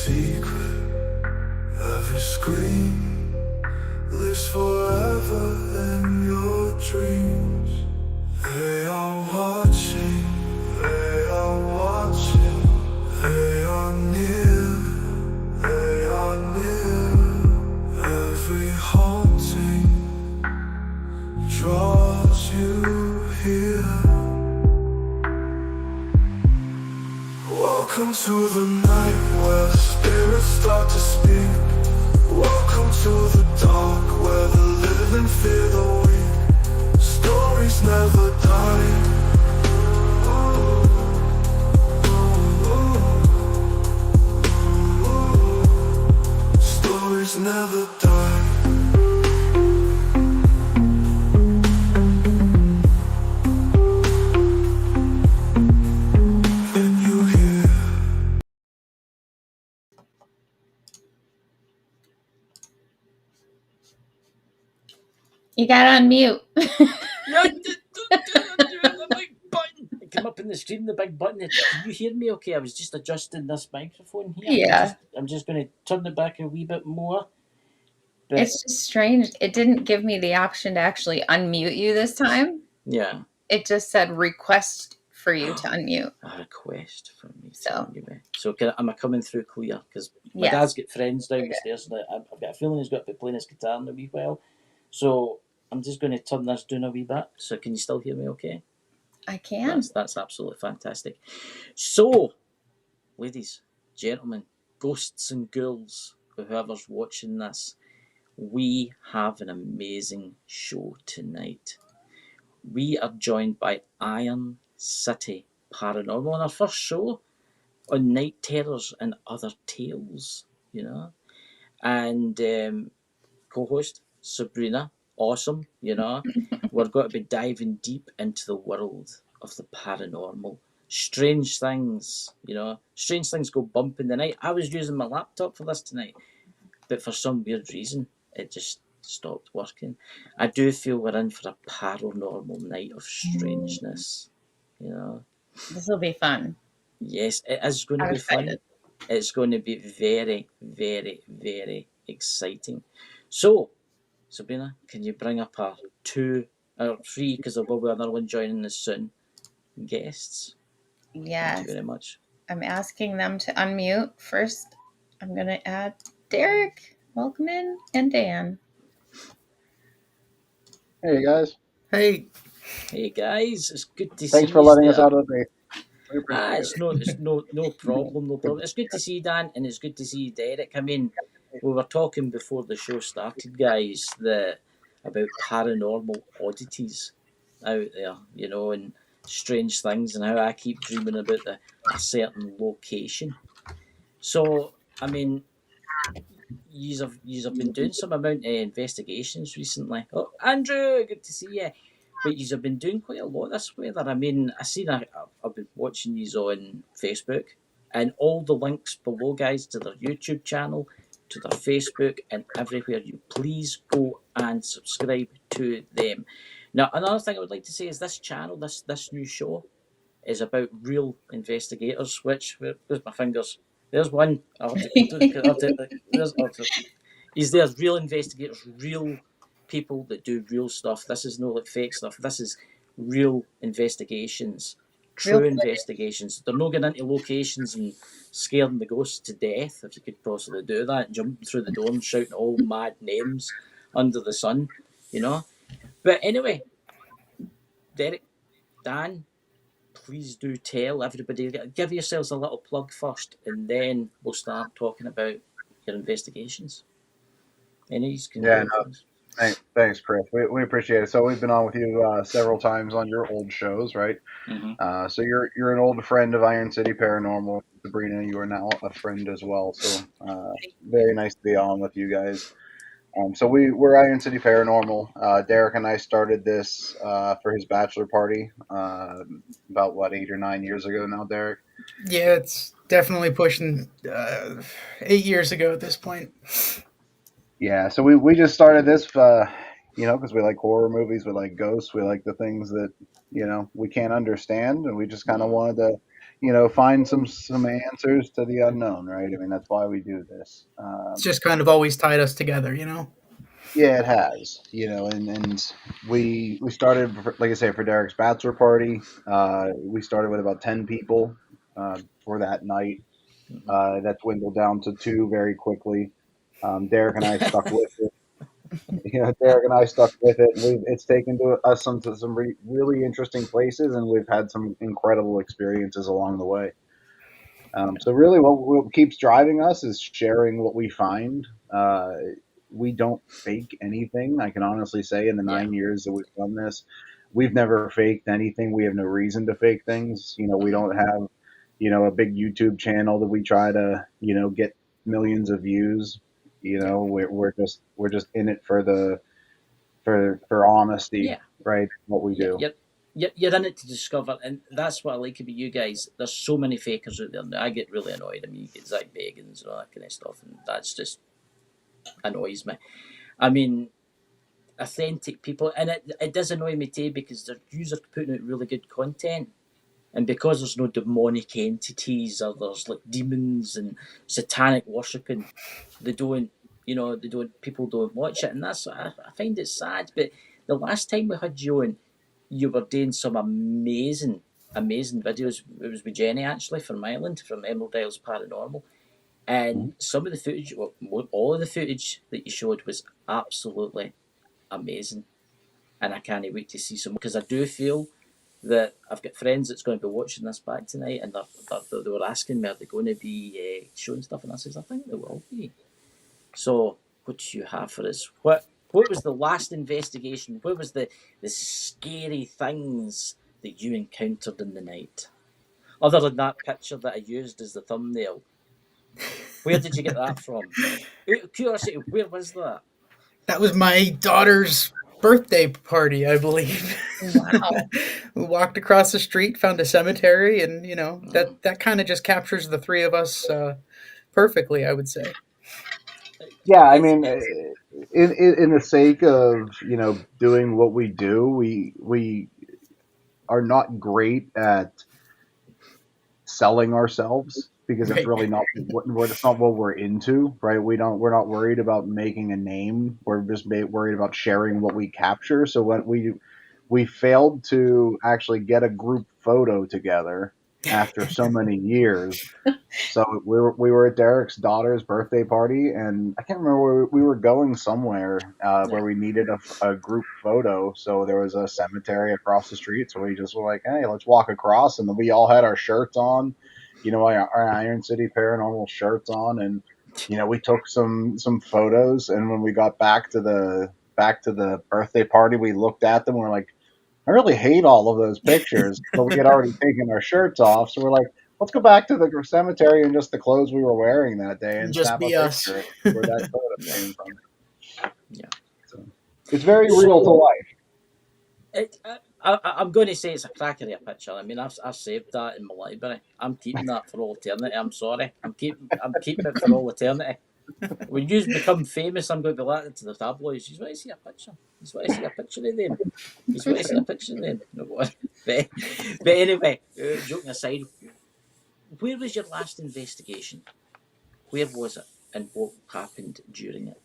secret. Every scream lives forever in your dreams. They are watching, they are watching, they are near, they are near. Every haunting draws you here. Welcome to the night where spirits start to speak. Welcome to the dark where the living fear the weak. Stories never die. Stories never die. Can you hear? You got on mute. The big button. It came up in the screen, the big button. Can you hear me okay? I was just adjusting this microphone here. Yeah. I'm just going to turn it back a wee bit more. But It's just strange. It didn't give me the option to actually unmute you this time. yeah, It just said request for you to unmute. a request for me to So. unmute me. So am I coming through clear? Because my Yes. dad's got friends down the stairs. And I've got a feeling he's got to be playing his guitar in a wee while. So I'm just going to turn this down a wee bit. So can you still hear me okay? I can. That's absolutely fantastic. So, ladies, gentlemen, ghosts and ghouls, whoever's watching this, we have an amazing show tonight. We are joined by Iron City Paranormal on our first show on Night Terrors and Other Tales, you know. And co-host Sabrina, awesome, you know. We're going to be diving deep into the world of the paranormal. Strange things, you know. Strange things go bump in the night. I was using my laptop for this tonight, but for some weird reason, it just stopped working. I do feel we're in for a paranormal night of strangeness, you know. This will be fun. Yes, it is going to be fun. It's going to be very, very, very exciting. So, Sabrina, can you bring up our 2 or 3, because there will be another one joining us soon, guests? Yes. Thank you very much. I'm asking them to unmute. First, I'm going to add Derek, welcome in, and Dan. Hey guys. Hey guys, it's good to see you. Thanks for letting us out of the It's no problem, no problem. It's good to see you, Dan, and it's good to see you, Derek. I mean, we were talking before the show started, guys, about paranormal oddities out there, you know, and strange things, and how I keep dreaming about a certain location. So, I mean, yous have been doing some amount of investigations recently. Oh, Andrew, good to see you. But you've been doing quite a lot this weather. I mean, I've been watching these on Facebook, and all the links below, guys, to their YouTube channel, to their Facebook, and everywhere. You please go and subscribe to them. Now, another thing I would like to say is this channel, this new show, is about real investigators. Where's my fingers? There's one. He's there. Real investigators, real people that do real stuff. This is no like fake stuff. This is real investigations, true investigations. They're not getting into locations and scaring the ghosts to death, if you could possibly do that, jumping through the door and shouting all mad names under the sun, you know. But anyway, Derek, Dan, please do tell everybody, give yourselves a little plug first, and then we'll start talking about your investigations. Thanks, Chris. We appreciate it. So we've been on with you several times on your old shows, right? Mm-hmm. So you're an old friend of Iron City Paranormal. Sabrina, you are now a friend as well. So very nice to be on with you guys. So we're Iron City Paranormal. Derek and I started this for his bachelor party about 8 or 9 years ago now, Derek. Yeah, it's definitely pushing 8 years ago at this point. Yeah, so we just started this, because we like horror movies, we like ghosts, we like the things that we can't understand, and we just kind of wanted to find some answers to the unknown, right? I mean, that's why we do this. It's just kind of always tied us together, you know. Yeah, it has, and we started, like I say, for Derek's bachelor party. We started with about 10 people for that night. That dwindled down to two very quickly. Derek and I stuck with it. Derek and I stuck with it. It's taken to us to some really interesting places, and we've had some incredible experiences along the way. So really, what keeps driving us is sharing what we find. We don't fake anything. I can honestly say, in the Yeah. 9 years that we've done this, we've never faked anything. We have no reason to fake things. We don't have, a big YouTube channel that we try to, get millions of views. Yeah. We're just in it for for honesty, Yeah. right? What we Yeah. do. You're in it to discover, and that's what I like about you guys. There's so many fakers out there. Now, I get really annoyed. I mean, you get Zach Bagans and all that kind of stuff, and that's just annoys me. I mean, authentic people, and it does annoy me too because they're usually putting out really good content, and because there's no demonic entities or there's like demons and satanic worshipping, they don't, people don't watch it, and that's I find it sad. But the last time we had you on, you were doing some amazing videos. It was with Jenny actually from Ireland, from Emerald Isles Paranormal, and Mhm. some of the footage, well, all of the footage that you showed was absolutely amazing, and I can't wait to see some more because I do feel that I've got friends that's going to be watching this back tonight, and they were asking me, are they going to be showing stuff, and I says I think they will be. So, what do you have for us? What was the last investigation? What was the scary things that you encountered in the night? Other than that picture that I used as the thumbnail, where did you get that from? Out of curiosity, where was that? That was my daughter's birthday party, I believe. Wow. We walked across the street, found a cemetery, and that kind of just captures the three of us perfectly, I would say. Yeah, I It's mean, it's in the sake of doing what we do, we are not great at selling ourselves because it's Right. really not it's not what we're into, right? We're not worried about making a name. We're just worried about sharing what we capture. So when we failed to actually get a group photo together after so many years. So we were at Derek's daughter's birthday party, and I can't remember where we were going somewhere yeah, where we needed a group photo. So there was a cemetery across the street. So we just were like, hey, let's walk across, and then we all had our shirts on, our Iron City Paranormal shirts on, and we took some photos. And when we got back to the birthday party, we looked at them. And we're like, I really hate all of those pictures, but we had already taken our shirts off. So we're like, let's go back to the cemetery in just the clothes we were wearing that day and Just snap a be us. picture of where that photo yeah, came from. yeah. So it's very real to So life. I'm going to say it's a cracker of a picture. I mean, I've saved that in my library. I'm keeping that for all eternity. I'm sorry. I'm keeping it for all eternity. When you become famous, I'm going to be like to the tabloids. You want to see a picture? You want to see a picture of them? You want to see a picture of them? No, what? But anyway, joking aside, where was your last investigation? Where was it, and what happened during it?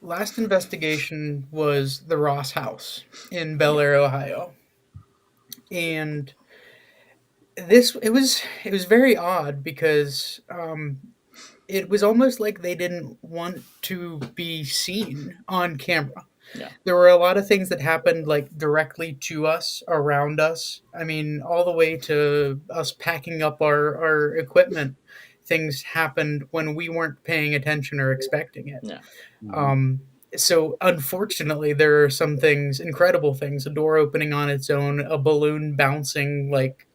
Last investigation was the Ross House in Bel Yeah, Air, Ohio, and it was very odd because it was almost like they didn't want to be seen on camera. yeah, There were a lot of things that happened like directly to us, around us. I mean, all the way to us packing up our equipment. Things happened when we weren't paying attention or expecting it. yeah, Mhm. Um, so unfortunately, there are some things, incredible things, a door opening on its own, a balloon bouncing like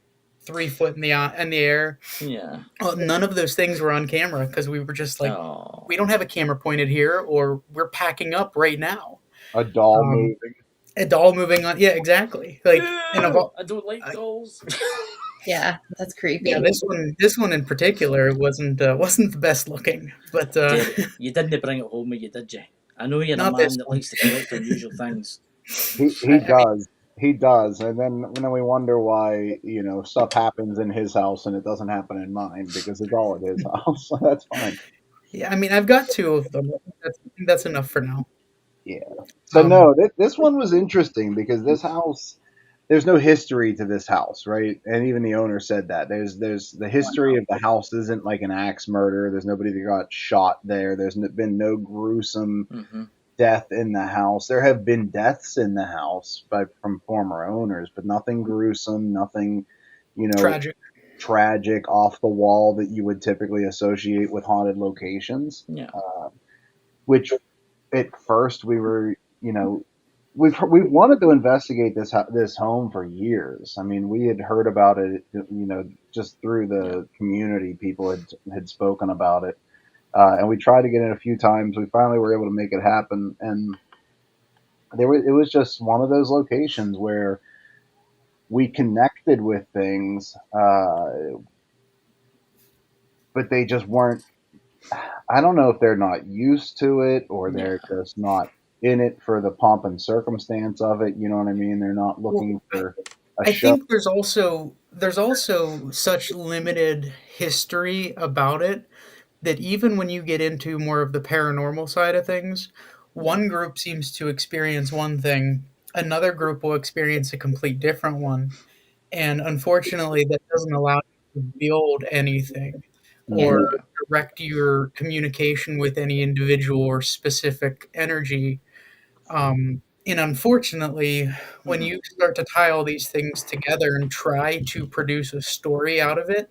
3 foot in the air. yeah. None of those things were on camera because we were just like, Oh, we don't have a camera pointed here, or we're packing up right now. A doll Um, moving. a doll moving on, yeah, exactly. Like in a I don't like uh, dolls. Yeah, that's yeah, creepy. this one in particular wasn't the best looking, but Derek, you didn't bring it home with you, did you? I know you're a not this man that one. likes to collect unusual things. He I mean, does. He does, and then we wonder why stuff happens in his house and it doesn't happen in mine because it's all at his house. So that's fine. Yeah, I mean, I've got two of them. I think that's enough for now. Yeah. So Um, no, this one was interesting because this house, there's no history to this house, right? And even the owner said that there's the history of the house isn't like an axe murder. There's nobody that got shot there. Been no gruesome Mm-hmm. death in the house. There have been deaths in the house from former owners, but nothing gruesome, nothing, you know, Tragic. tragic off the wall that you would typically associate with haunted locations. Yeah. Which at first we were, we've wanted to investigate this home for years. I mean, we had heard about it, just through Yeah. the community. People had spoken about it, and we tried to get in a few times. We finally were able to make it happen, and it was just one of those locations where we connected with things, but they just weren't. I don't know if they're not used to it or Yeah. they're just not in it for the pomp and circumstance of it. You know what I mean? They're not Well, looking for a I show. think there's also such limited history about it that even when you get into more of the paranormal side of things, Yeah. one group seems to experience one thing, another group will experience a complete different one. And unfortunately, that doesn't allow you to build anything Yeah. or Mhm. direct your communication with any individual or specific energy. And unfortunately, when Mm-hmm. you start to tie all these things together and try to produce a story out of it,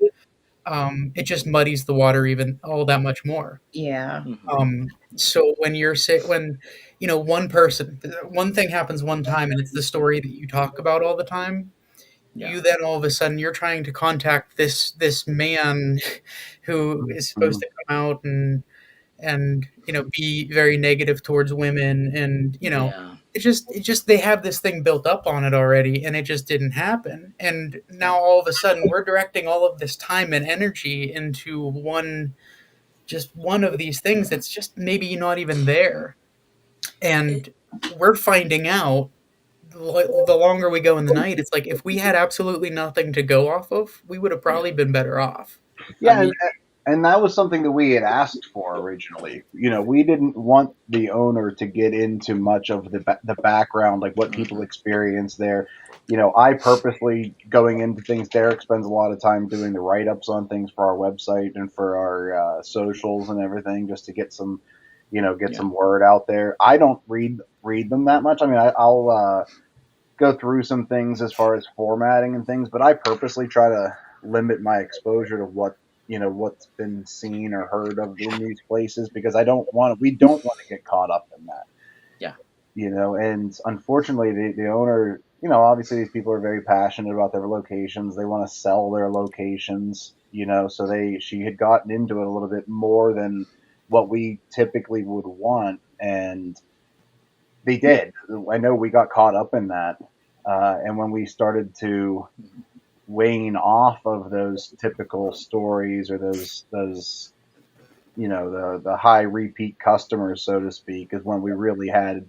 it just muddies the water even all that much more. Yeah. Mm-hmm. So when one person, one thing happens one time, and it's the story that you talk about all the time. Yeah. You then all of a sudden you're trying to contact this man who is supposed Mhm. to come out and be very negative towards women, and Yeah. it just they have this thing built up on it already, and it just didn't happen. And now all of a sudden we're directing all of this time and energy into one of these things that's just maybe not even there. It, And we're finding out the longer we go in the night, it's like if we had absolutely nothing to go off of, we would have yeah. probably been better off. I Yeah, mean, and that was something that we had asked for originally. We didn't want the owner to get into much of the background, like what people mm-hmm. experience there. I purposely going into things. Derek spends a lot of time doing the write ups on things for our website and for our socials and everything, just to get some, get Yeah. some word out there. I don't read them that much. I mean, I'll go through some things as far as formatting and things, but I purposely try to limit my exposure to what's been seen or heard of in these places because we don't want to get caught up in that. Yeah. And unfortunately the owner, obviously these people are very passionate about their locations. They want to sell their locations, so she had gotten into it a little bit more than what we typically would want, and they did. I know we got caught up in that. And when we started to Mm-hmm. wane off of those typical stories or those the high repeat customers, so to speak, is when we really had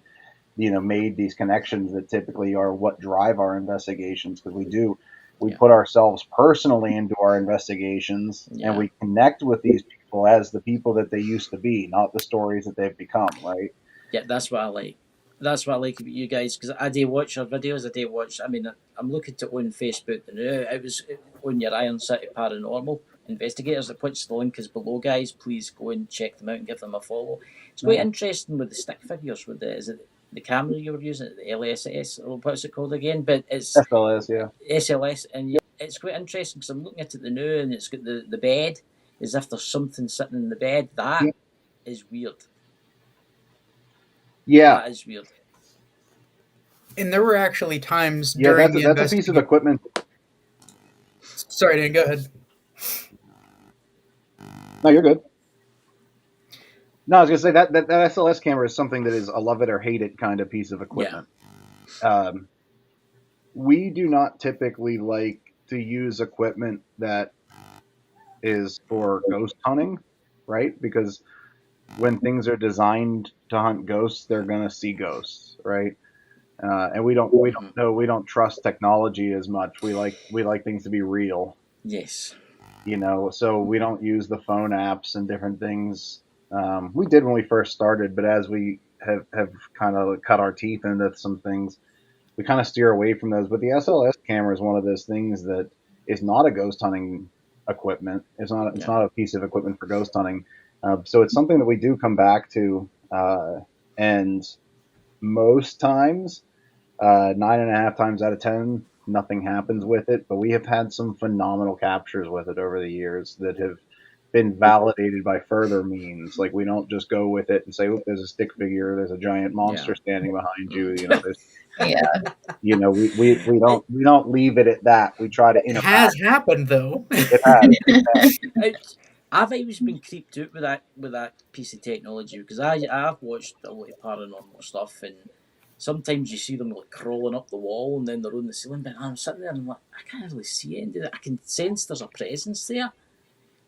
made these connections that typically are what drive our investigations, because we Yeah. put ourselves personally into our investigations and Yeah. we connect with these people as the people that they used to be, not the stories that they've become, right? Yeah. That's what I like. That's what I like about you guys because I do watch your videos. I do watch. I mean, I'm looking to on Facebook now. It was on your Iron City Paranormal Investigators. It puts the link is below, guys. Please go and check them out and give them a follow. It's quite interesting with the stick figures. With the is it the camera you were using, the LSS or what's it called again? But it's SLS, yeah. SLS, and yeah, it's quite interesting because I'm looking at it now, and it's got the bed as if there's something sitting in the bed. That is weird. Yeah, That is weird. And there were actually times yeah, during the that's a piece of investigation. equipment. Sorry, Dan, go ahead. No, you're good. No, I was gonna say that SLS camera is something that is a love it or hate it kind of piece of Yeah. equipment. Um, we do not typically like to use equipment that is for ghost hunting, right? Because when things are designed to hunt ghosts, they're gonna see ghosts, right? and we don't trust technology as much. We like things to be real, Yes. so we don't use the phone apps and different things. We did when we first started, but as we have kind of cut our teeth into some things, we kind of steer away from those. But the SLS camera is one of those things that is not a ghost hunting equipment. It's Yeah. not a piece of equipment for ghost hunting. So it's something that we do come back to, and most times, 9.5 times out of 10, nothing happens with it. But we have had some phenomenal captures with it over the years that have been validated by further means. Like we don't just go with it and say, "Oop, there's a stick figure, there's a giant Yeah. monster standing behind you." Yeah. We don't leave it at that. We try to It interact. has happened though. It has. I've always been creeped out with that piece of technology because I've watched a lot of paranormal stuff, and sometimes you see them like crawling up the wall and then they're on the ceiling. But I'm sitting there and I'm like, I can't really see anything. I can sense there's a presence there,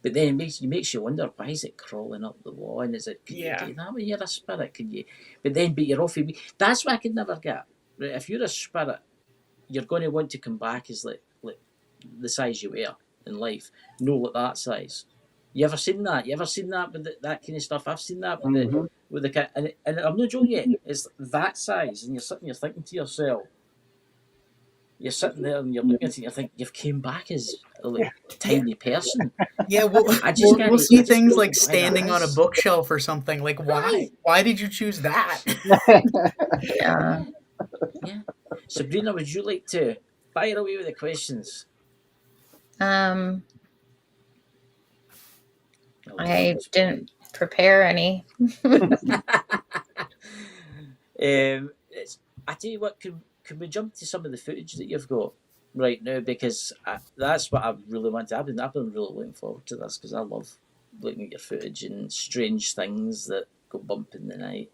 but then it makes you wonder, why is it crawling up the wall? And is it, can you Yeah. do that when you're a spirit? Can you? But you're off. That's what I could never get. Right? If you're a spirit, you're going to want to come back as like the size you were in life, no like that size. You ever seen that? You ever seen that with that kind of stuff? I've seen that Hmm. with the cat, and I'm not joking you. It's that size, and you're thinking to yourself, you're sitting there and you're looking at it, and you think you've came back as a like Yeah. tiny person. Yeah, we'll, I just we'll can't. we'll I see just things don't like know how that standing on a is. bookshelf or something. Like, why? Aye, Why did you choose that? Yeah. yeah. Sabrina, would you like to fire away with the questions? Um, I'll leave you on I the spot. didn't prepare any. It's, I tell you what, can we jump to some of the footage that you've got right now? Because that's what I really want to happen. I've been really looking forward to this because I love looking at your footage and strange things that go bump in the night.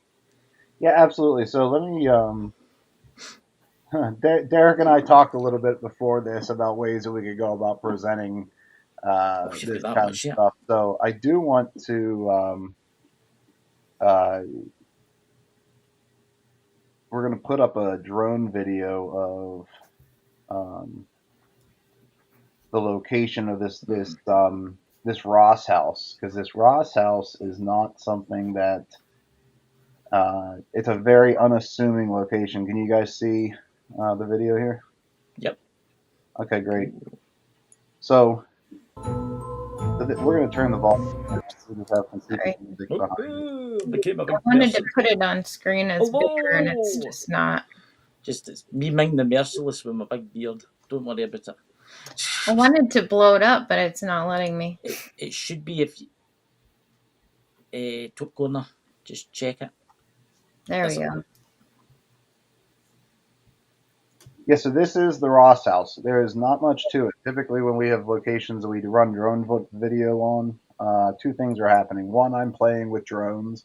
Yeah, absolutely. So let me. Derek and I talked a little bit before this about ways that we could go about presenting Oh, you've this got that kind of much, yeah. stuff. So I do want to. Uh, we're going to put up a drone video of the location of this Ross house, because this Ross house is not something that it's a very unassuming location. Can you guys see the video here? Yep. Okay, great. So we're going to turn the volume. We just have some creepy Sorry. music Oh, behind it. became a I big wanted to person. put it on screen as bigger, and it's Hello! just not. Just it's me being the merciless with my big beard. Don't worry about it. I wanted to blow it up, but it's not letting me. It should be if top corner. Just check it. There we That's it. go. Yeah, so this is the Ross house. There is not much to it. Typically, when we have locations that we run drone video on, two things are happening. One, I'm playing with drones.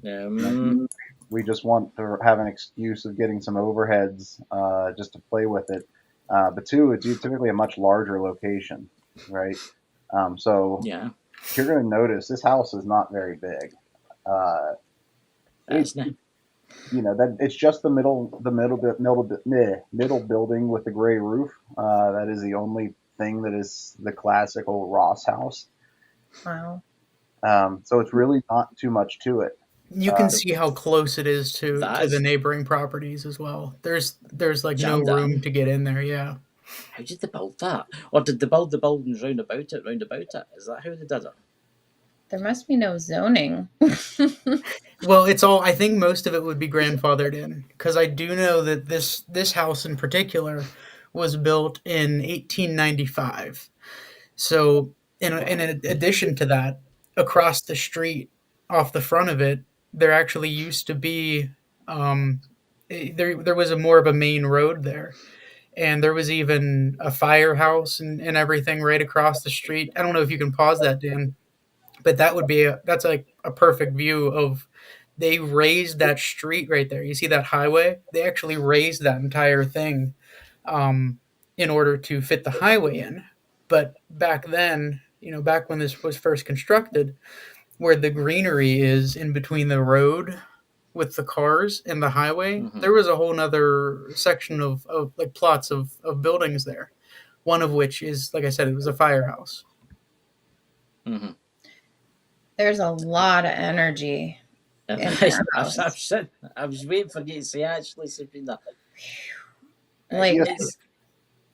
Um, We just want to have an excuse of getting some overheads just to play with it. But two, it's typically a much larger location, right? So yeah, you're going to notice this house is not very big. Uh, it, isn't it? that it's just middle building with the gray roof. That is the only thing that is the classical Ross house. Wow. So it's really not too much to it. You can see how close it is to That the is neighboring properties as well. There's like no jammed room in. to get in there. Yeah. How did they build that? Or did they build the buildings round about it? Is that how they did it? There must be no zoning. Well, it's all. I think most of it would be grandfathered in because I do know that this house in particular was built in 1895. So, in addition to that, across the street, off the front of it, there actually used to be there was a more of a main road there, and there was even a firehouse and everything right across the street. I don't know if you can pause that, Dan, but that's like a perfect view of they raised that street right there. You see that highway? They actually raised that entire thing um, in order to fit the highway in. But back then, back when this was first constructed, where the greenery is in between the road with the cars and the highway, Mm-hmm. there was a whole nother section of like plots of buildings there. One of which is, like I said, it was a firehouse. Mm-hmm. There's a lot of energy And in their house. I was waiting for you to say actually, Sabrina. Like, Yes,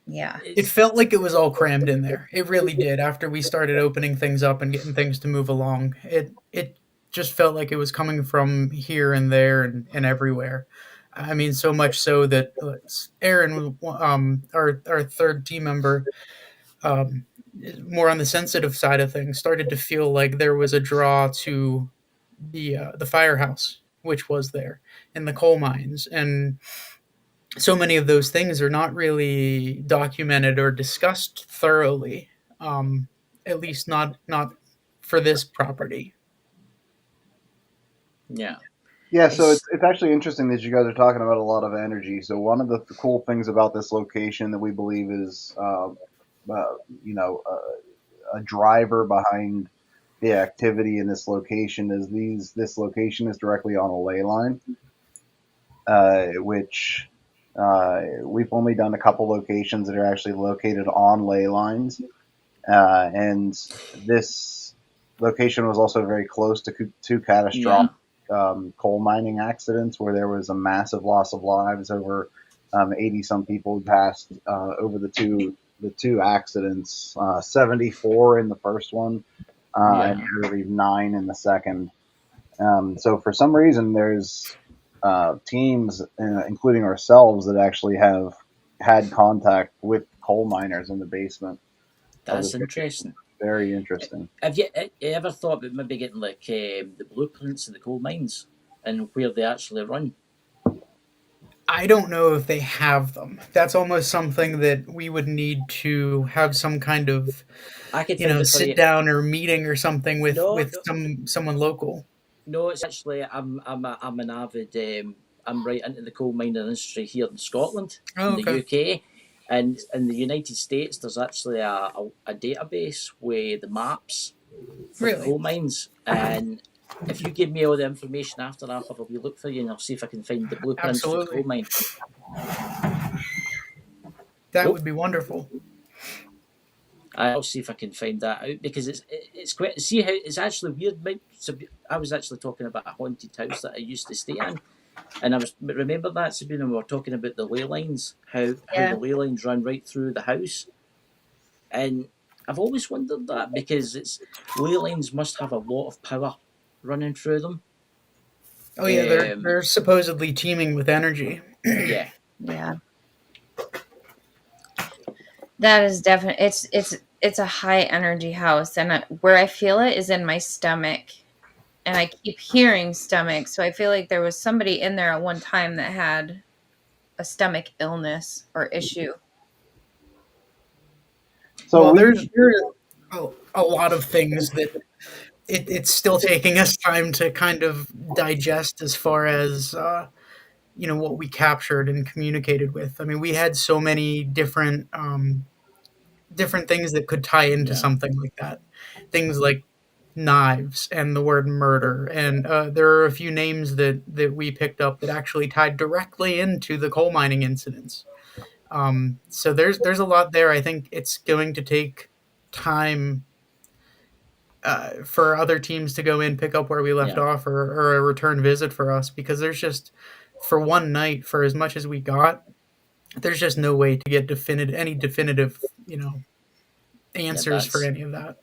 yeah. It It's felt like it was all crammed in there. It really did. After we started opening things up and getting things to move along, it just felt like it was coming from here and there and everywhere. I mean, so much so that Aaron, our third team member, um, more on the sensitive side of things, started to feel like there was a draw to the firehouse, which was there, and the coal mines, and so many of those things are not really documented or discussed thoroughly. Um, at least not for this property. yeah. yeah. So It's it's actually interesting that you guys are talking about a lot of energy. So one of the cool things about this location that we believe is, you know, a driver behind the activity in this location is this location is directly on a ley line, which we've only done a couple locations that are actually located on ley lines, and this location was also very close to two yeah. catastrophic coal mining accidents where there was a massive loss of lives. Over 80 some people passed over the two accidents. 74 in the first one, and Yeah. I believe 9 in the second. So for some reason, there's teams, including ourselves, that actually have had contact with coal miners in the basement of That's this location. interesting. Very interesting. Have you ever thought about maybe getting like the blueprints of the coal mines and where they actually run? I don't know if they have them. That's almost something that we would need to have some kind of, I could find it for sit you. down or meeting or something with No, with someone local. no. It's actually I'm an avid I'm right into the coal mining industry here in Scotland, Oh, in the okay. UK, and in the United States. There's actually a database with the maps for the Really? coal mines, and if you give me all the information after, I'll have a wee look for you and I'll see if I can find the blueprints for the coal Absolutely. mine. That Oh, would be wonderful. I'll see if I can find that out because it's quite. See how it's actually weird. I was actually talking about a haunted house that I used to stay in, and I was remember that Sabrina, we were talking about the ley lines, how the Yeah. ley lines run right through the house, and I've always wondered that because it's ley lines must have a lot of power running through them. Oh yeah, Um, they're supposedly teeming with energy. yeah, Yeah. That is definitely it's a high energy house, and where I feel it is in my stomach, and I keep hearing stomach, so I feel like there was somebody in there at one time that had a stomach illness or issue. So Well, we there's a lot of things that it's still taking us time to kind of digest as far as what we captured and communicated with. I mean, we had so many different things that could tie into yeah, something like that. Things like knives and the word murder, and there are a few names that we picked up that actually tied directly into the coal mining incidents. So there's a lot there. I think it's going to take time for other teams to go in, pick up where we left yeah, off, or a return visit for us, because there's just for one night, for as much as we got, there's just no way to get definitive yeah. answers for That's any of that.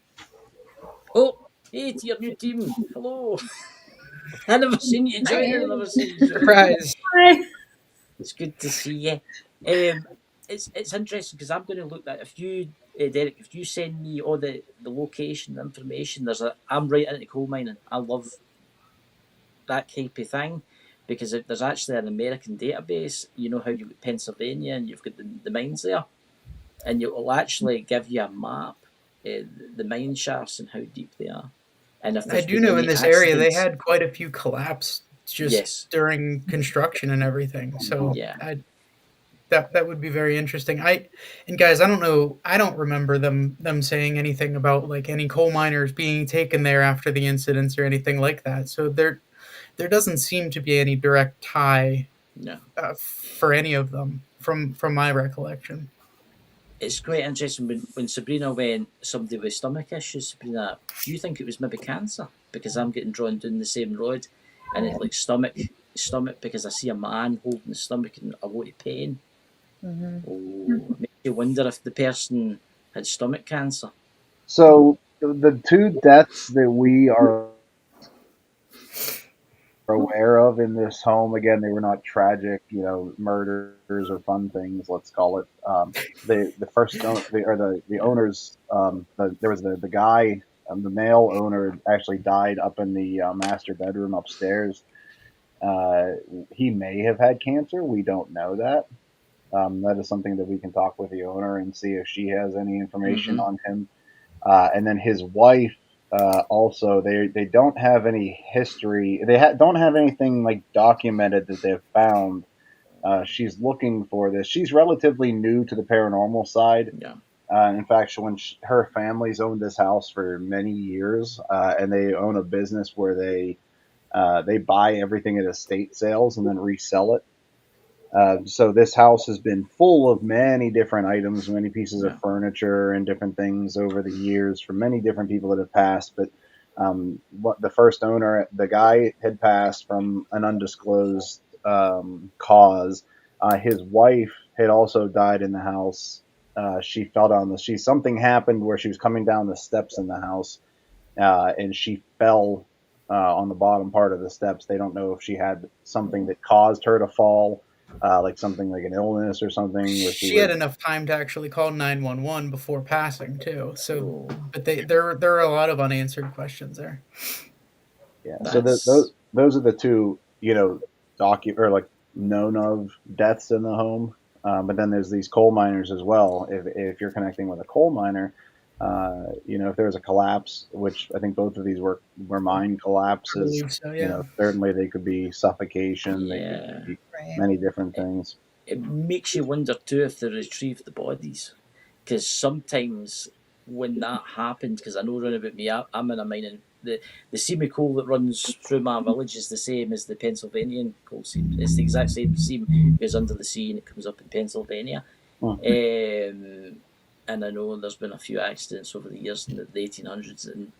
oh, hey to your new team. Hello. I never seen you join. I never seen you join. Surprise! It's good to see you. It's interesting because I'm going to look at if you, Derek, if you send me all the location information. I'm right into coal mining. I love that type of thing because if there's actually an American database. You know how you've got Pennsylvania and you've got the mines there, and it will actually give you a map, the mine shafts and how deep they are, and if I there's do been know in any this area they accidents. had quite a few collapse just Yes, during construction and everything. So yeah, that would be very interesting. And guys, I don't know. I don't remember them saying anything about like any coal miners being taken there after the incidents or anything like that. So there doesn't seem to be any direct tie No. for any of them from my recollection. It's quite interesting when Sabrina went, somebody with stomach issues, Sabrina, do you think it was maybe cancer? Because I'm getting drawn down the same road, and it's like stomach, because I see a man holding the stomach in a lot of pain. Mm-hmm. Oh, it makes you wonder if the person had stomach cancer. So the two deaths that we are aware of in this home, again, they were not tragic, murders or fun things, let's call it. The first the owners, there was the guy, the male owner actually died up in the master bedroom upstairs. Uh, he may have had cancer. We don't know that. That is something that we can talk with the owner and see if she has any information on him. And then his wife, also, they don't have any history. They don't have anything like documented that they've found. She's looking for this. She's relatively new to the paranormal side. Yeah. In fact, her family's owned this house for many years, and they own a business where they buy everything at estate sales and then resell it. So this house has been full of many different items, many pieces Yeah. of furniture and different things over the years from many different people that have passed. But what the first owner, the guy, had passed from an undisclosed cause. His wife had also died in the house. She fell down something happened where she was coming down the steps in the house, and she fell on the bottom part of the steps. They don't know if she had something that caused her to fall, like something like an illness or something. Where She had enough time to actually call 911 before passing too. So, Oh, but there are a lot of unanswered questions there. yeah. So that's those are the two, or like known of deaths in the home. But then there's these coal miners as well. If you're connecting with a coal miner, if there's a collapse, which I think both of these were mine I collapses, believe so. Yeah. certainly they could be suffocation. They yeah. could be Right. many different things. It makes you wonder too if they retrieve the bodies, because sometimes when that happens, because I know around about me, I'm in a mining. The semi coal that runs through my village is the same as the Pennsylvanian coal seam. It's the exact same seam. It goes under the sea and it comes up in Pennsylvania. Hmm. And I know there's been a few accidents over the years in the 1800s, and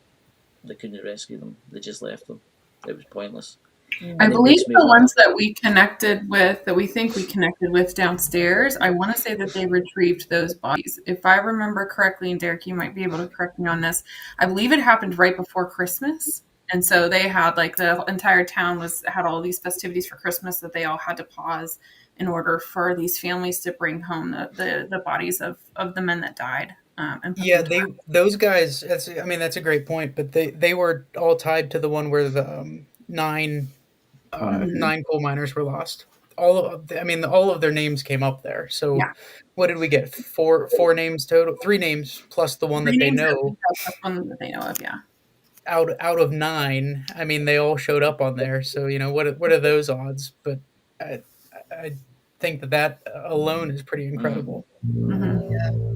they couldn't rescue them. They just left them. It was pointless. I And it believe makes me the wonder. ones that we connected with, that we think we connected with downstairs, I want to say that they retrieved those bodies. If I remember correctly, and Derek, you might be able to correct me on this, I believe it happened right before Christmas. And so they had like the entire town had all these festivities for Christmas that they all had to pause in order for these families to bring home the bodies of the men that died. And put Yeah, them to those guys. That's a great point. But they were all tied to the one where the Mhm. nine coal miners were lost. All of their names came up there. So, yeah, what did we get? Four names total. Three names plus the one three that they names that know. that's one that they know of. Yeah. Out of nine, they all showed up on there. So what are those odds? But I think that alone is pretty incredible. Mm-hmm.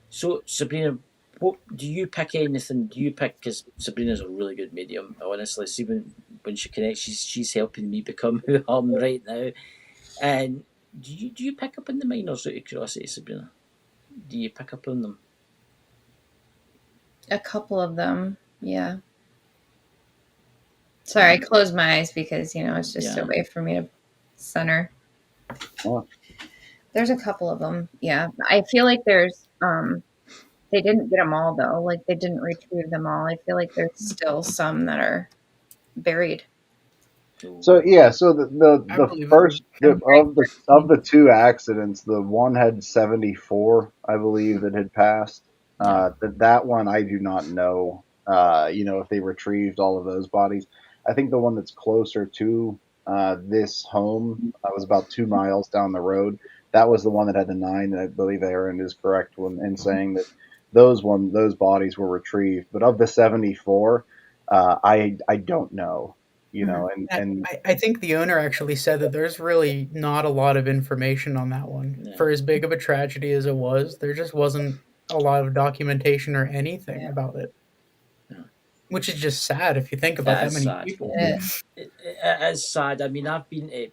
So, Sabrina, what do you pick anything? Do you pick, because Sabrina's a really good medium, honestly. See, when she connects, she's helping me become who I'm right now. And do you pick up on the minors out of curiosity, Sabrina? Do you pick up on them? A couple of them, yeah. Sorry, I closed my eyes because it's just a Yeah. way for me to center. Oh. There's a couple of them, yeah. I feel like there's they didn't get them all though. Like they didn't retrieve them all. I feel like there's still some that are buried. So yeah, so I the believe first it. of the two accidents, the one had 74, I believe, that had passed. That one I do not know. If they retrieved all of those bodies. I think the one that's closer to this home was about 2 miles down the road. That was the one that had the nine. And I believe Aaron is correct in saying that those bodies were retrieved. But of the 74, I don't know. And I think the owner actually said that there's really not a lot of information on that one. Yeah. For as big of a tragedy as it was, there just wasn't a lot of documentation or anything about it. which is just sad if you think about That that is many sad. people. It is sad. I mean, I've been to,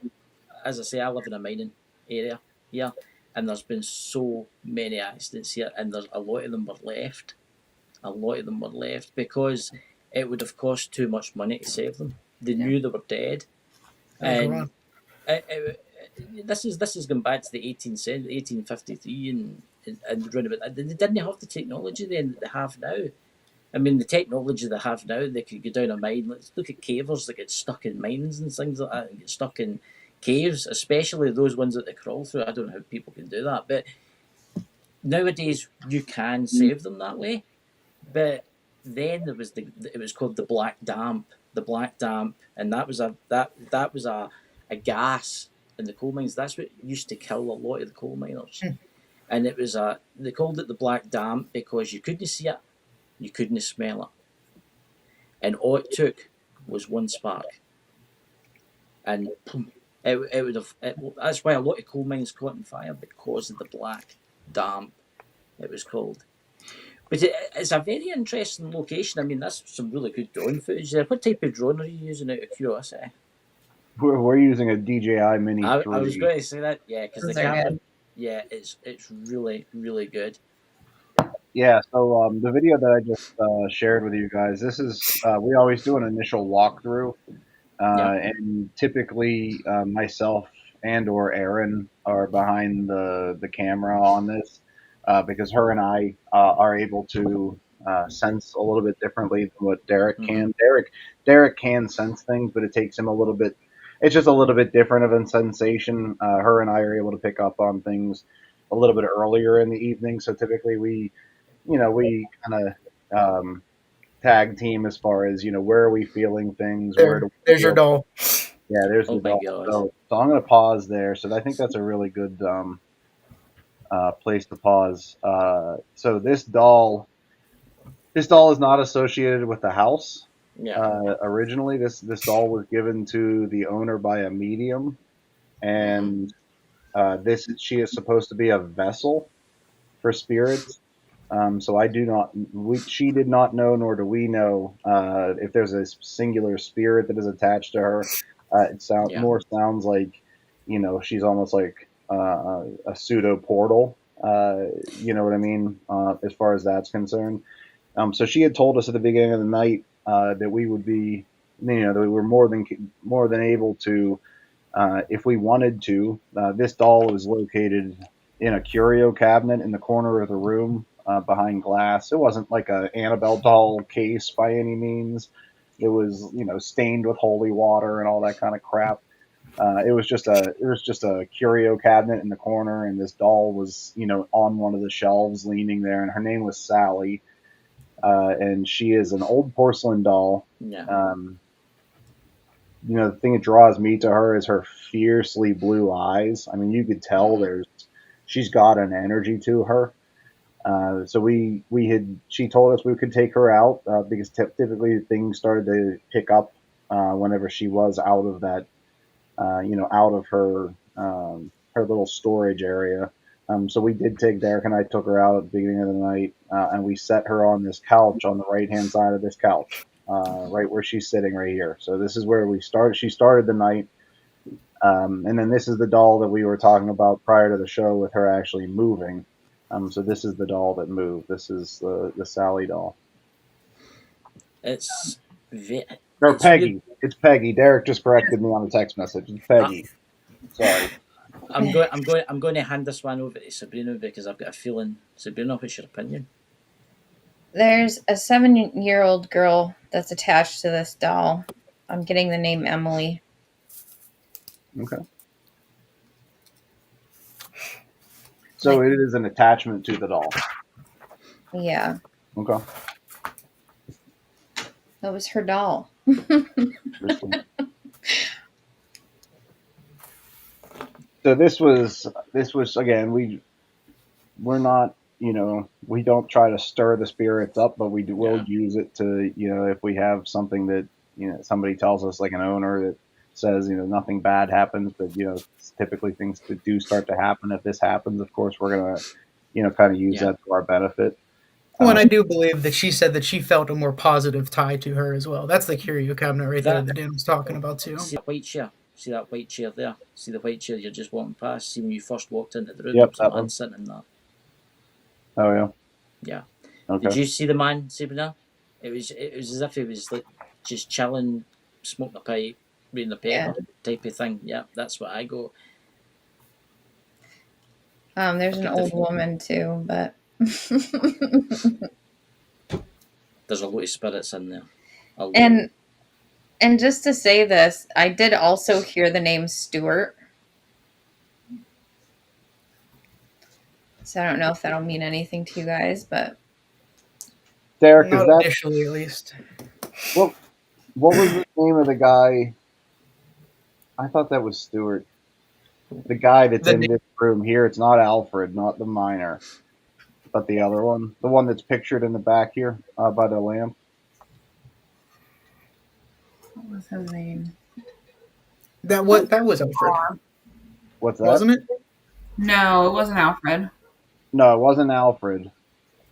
as I say, I live in a mining area here, and there's been so many accidents here, and there's a lot of them were left. A lot of them were left because it would have cost too much money to save them. They knew they were dead, Oh and god. this is going back to the 18th century, 1853, and round about. They didn't have the technology then that they have now. I mean, the technology they have now, they could go down a mine. Let's look at cavers that get stuck in mines and things like that, and get stuck in caves, especially those ones that they crawl through. I don't know how people can do that, but nowadays you can save them that way. But then there was it was called the black damp, and that was a gas in the coal mines. That's what used to kill a lot of the coal miners, and it was they called it the black damp because you couldn't see it, you couldn't smell it, and all it took was one spark, and boom, it would have. That's why a lot of coal mines caught on fire because of the black damp. It was called. But it's a very interesting location. I mean, that's some really good drone footage there. What type of drone are you using out of curiosity? We're using a DJI Mini I was 3. going to say that, yeah, because the Those are camera, good. yeah, it's really really good. Yeah, so the video that I just shared with you guys, this is we always do an initial walkthrough, Yeah, and typically myself and or Aaron are behind the camera on this because her and I are able to sense a little bit differently than what Derek mm-hmm. can. Derek can sense things, but it takes him a little bit. It's just a little bit different of a sensation. Her and I are able to pick up on things a little bit earlier in the evening, so typically we kind of tag team as far as where are we feeling things, where do we There's your feel. doll. Yeah, there's Oh the my doll. god, So I'm going to pause there. So I think that's a really good place to pause. So this doll is not associated with the house. yeah, Originally, this doll was given to the owner by a medium, mm-hmm. and she is supposed to be a vessel for spirits. So I do not. She did not know, nor do we know, if there's a singular spirit that is attached to her. It Yeah, sounds like, she's almost like a pseudo portal. You know what I mean? As far as that's concerned. So she had told us at the beginning of the night that we would be, that we were more than able to, if we wanted to. This doll is located in a curio cabinet in the corner of the room behind glass. It wasn't like a Annabelle doll case by any means. It was, stained with holy water and all that kind of crap. It was just a curio cabinet in the corner, and this doll was, on one of the shelves, leaning there, and her name was Sally, and she is an old porcelain doll. yeah, Um, the thing that draws me to her is her fiercely blue eyes. I mean, you could tell mm-hmm. she's got an energy to her. So she told us we could take her out because typically things started to pick up whenever she was out of that, out of her little storage area. So we did take Derek and I took her out at the beginning of the night, and we set her on this couch on the right hand side of this couch, right where she's sitting right here. So this is where we started. She started the night, and then this is the doll that we were talking about prior to the show with her actually moving. So this is the doll that moved. This is the Sally doll. It's Or it's weird. Peggy. It's Peggy. Derek just corrected me on a text message. It's Peggy. Sorry. I'm going to hand this one over to Sabrina because I've got a feeling. Sabrina, what's your opinion? There's a 7-year-old girl that's attached to this doll. I'm getting the name Emily. Okay. So it is an attachment to the doll. Yeah, Okay. that was her doll. So this was again, we're not, we don't try to stir the spirits up, but will use it to, if we have something that, somebody tells us, like an owner that says, nothing bad happens, but, typically things do start to happen. If this happens, of course, we're going to, kind of use that to our benefit. Well, and I do believe that she said that she felt a more positive tie to her as well. That's the curio cabinet right there That that Dan was talking about too. see that white chair. See that white chair there. See the white chair you're just walking past. See when you first walked into the room, there Yep, was a that man one. sitting in there. Oh yeah. Yeah. Okay. Did you see the man, Sabrina? It was as if he was like just chilling, smoking a pipe, reading the Yeah. paper type of thing. Yeah, that's what I go. There's Like an a old different. woman too, but There's a lot of spirits in there. A lot. and just to say this, I did also hear the name Stuart. So I don't know if that'll mean anything to you guys, but Derek, is Not that initially, at least. what? What was the name of the guy? I thought that was Stuart. The guy that's The in this room here. It's not Alfred, not the miner, but the other one, the one that's pictured in the back here by the lamp. What was his name? that was Alfred, What's that? wasn't it? No, it wasn't Alfred. No, it wasn't Alfred.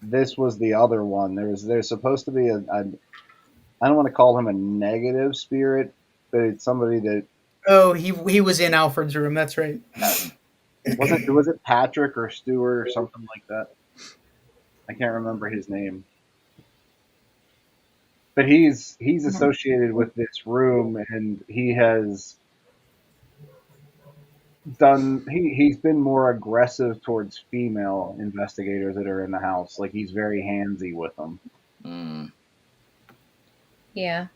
This was the other one. There's supposed to be I don't want to call him a negative spirit, but it's somebody that Oh, he was in Alfred's room. That's right. was it Patrick or Stuart or something like that. I can't remember his name. But he's associated with this room, and he has he's been more aggressive towards female investigators that are in the house. Like he's very handsy with them. Mm. yeah.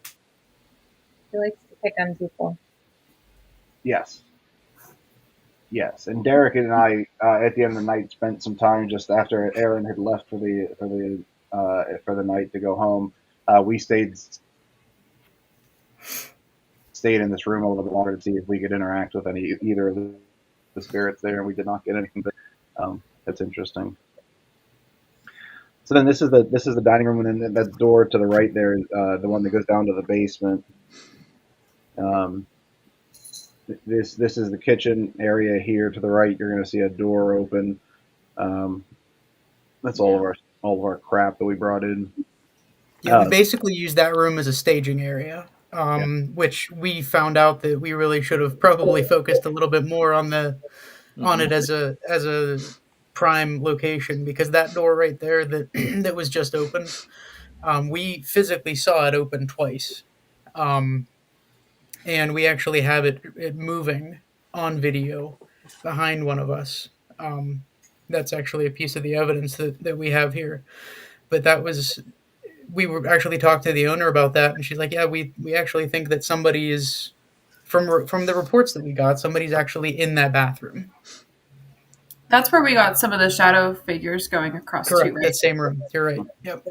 He likes to pick on people. Yes. Yes, and Derek and I, at the end of the night, spent some time just after Aaron had left for the night to go home. We stayed in this room a little bit longer to see if we could interact with either of the spirits there, and we did not get anything. But that's interesting. So then this is the dining room, and then that door to the right there, the one that goes down to the basement. This is the kitchen area here to the right. You're going to see a door open. That's all of our crap that we brought in. Yeah, we basically used that room as a staging area, which we found out that we really should have probably focused a little bit more on it as a prime location, because that door right there that that was just opened, we physically saw it open twice, and we actually have it moving on video behind one of us. That's actually a piece of the evidence that we have here. But we were actually talked to the owner about that, and she's like, "Yeah, we actually think that somebody is from the reports that we got, somebody's actually in that bathroom." That's where we got some of the shadow figures going across Correct. too, right? That same room. You're right. Yep.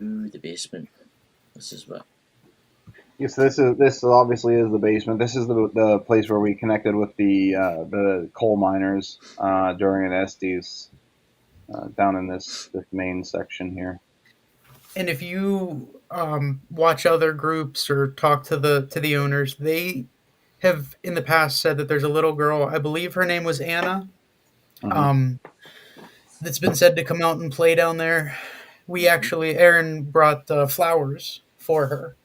Ooh, the basement. This is what. Yes, this obviously is the basement. This is the place where we connected with the coal miners during an Estes down in this main section here. And if you watch other groups or talk to the owners, they have in the past said that there's a little girl. I believe her name was Anna. Mhm. That's been said to come out and play down there. Aaron brought flowers for her.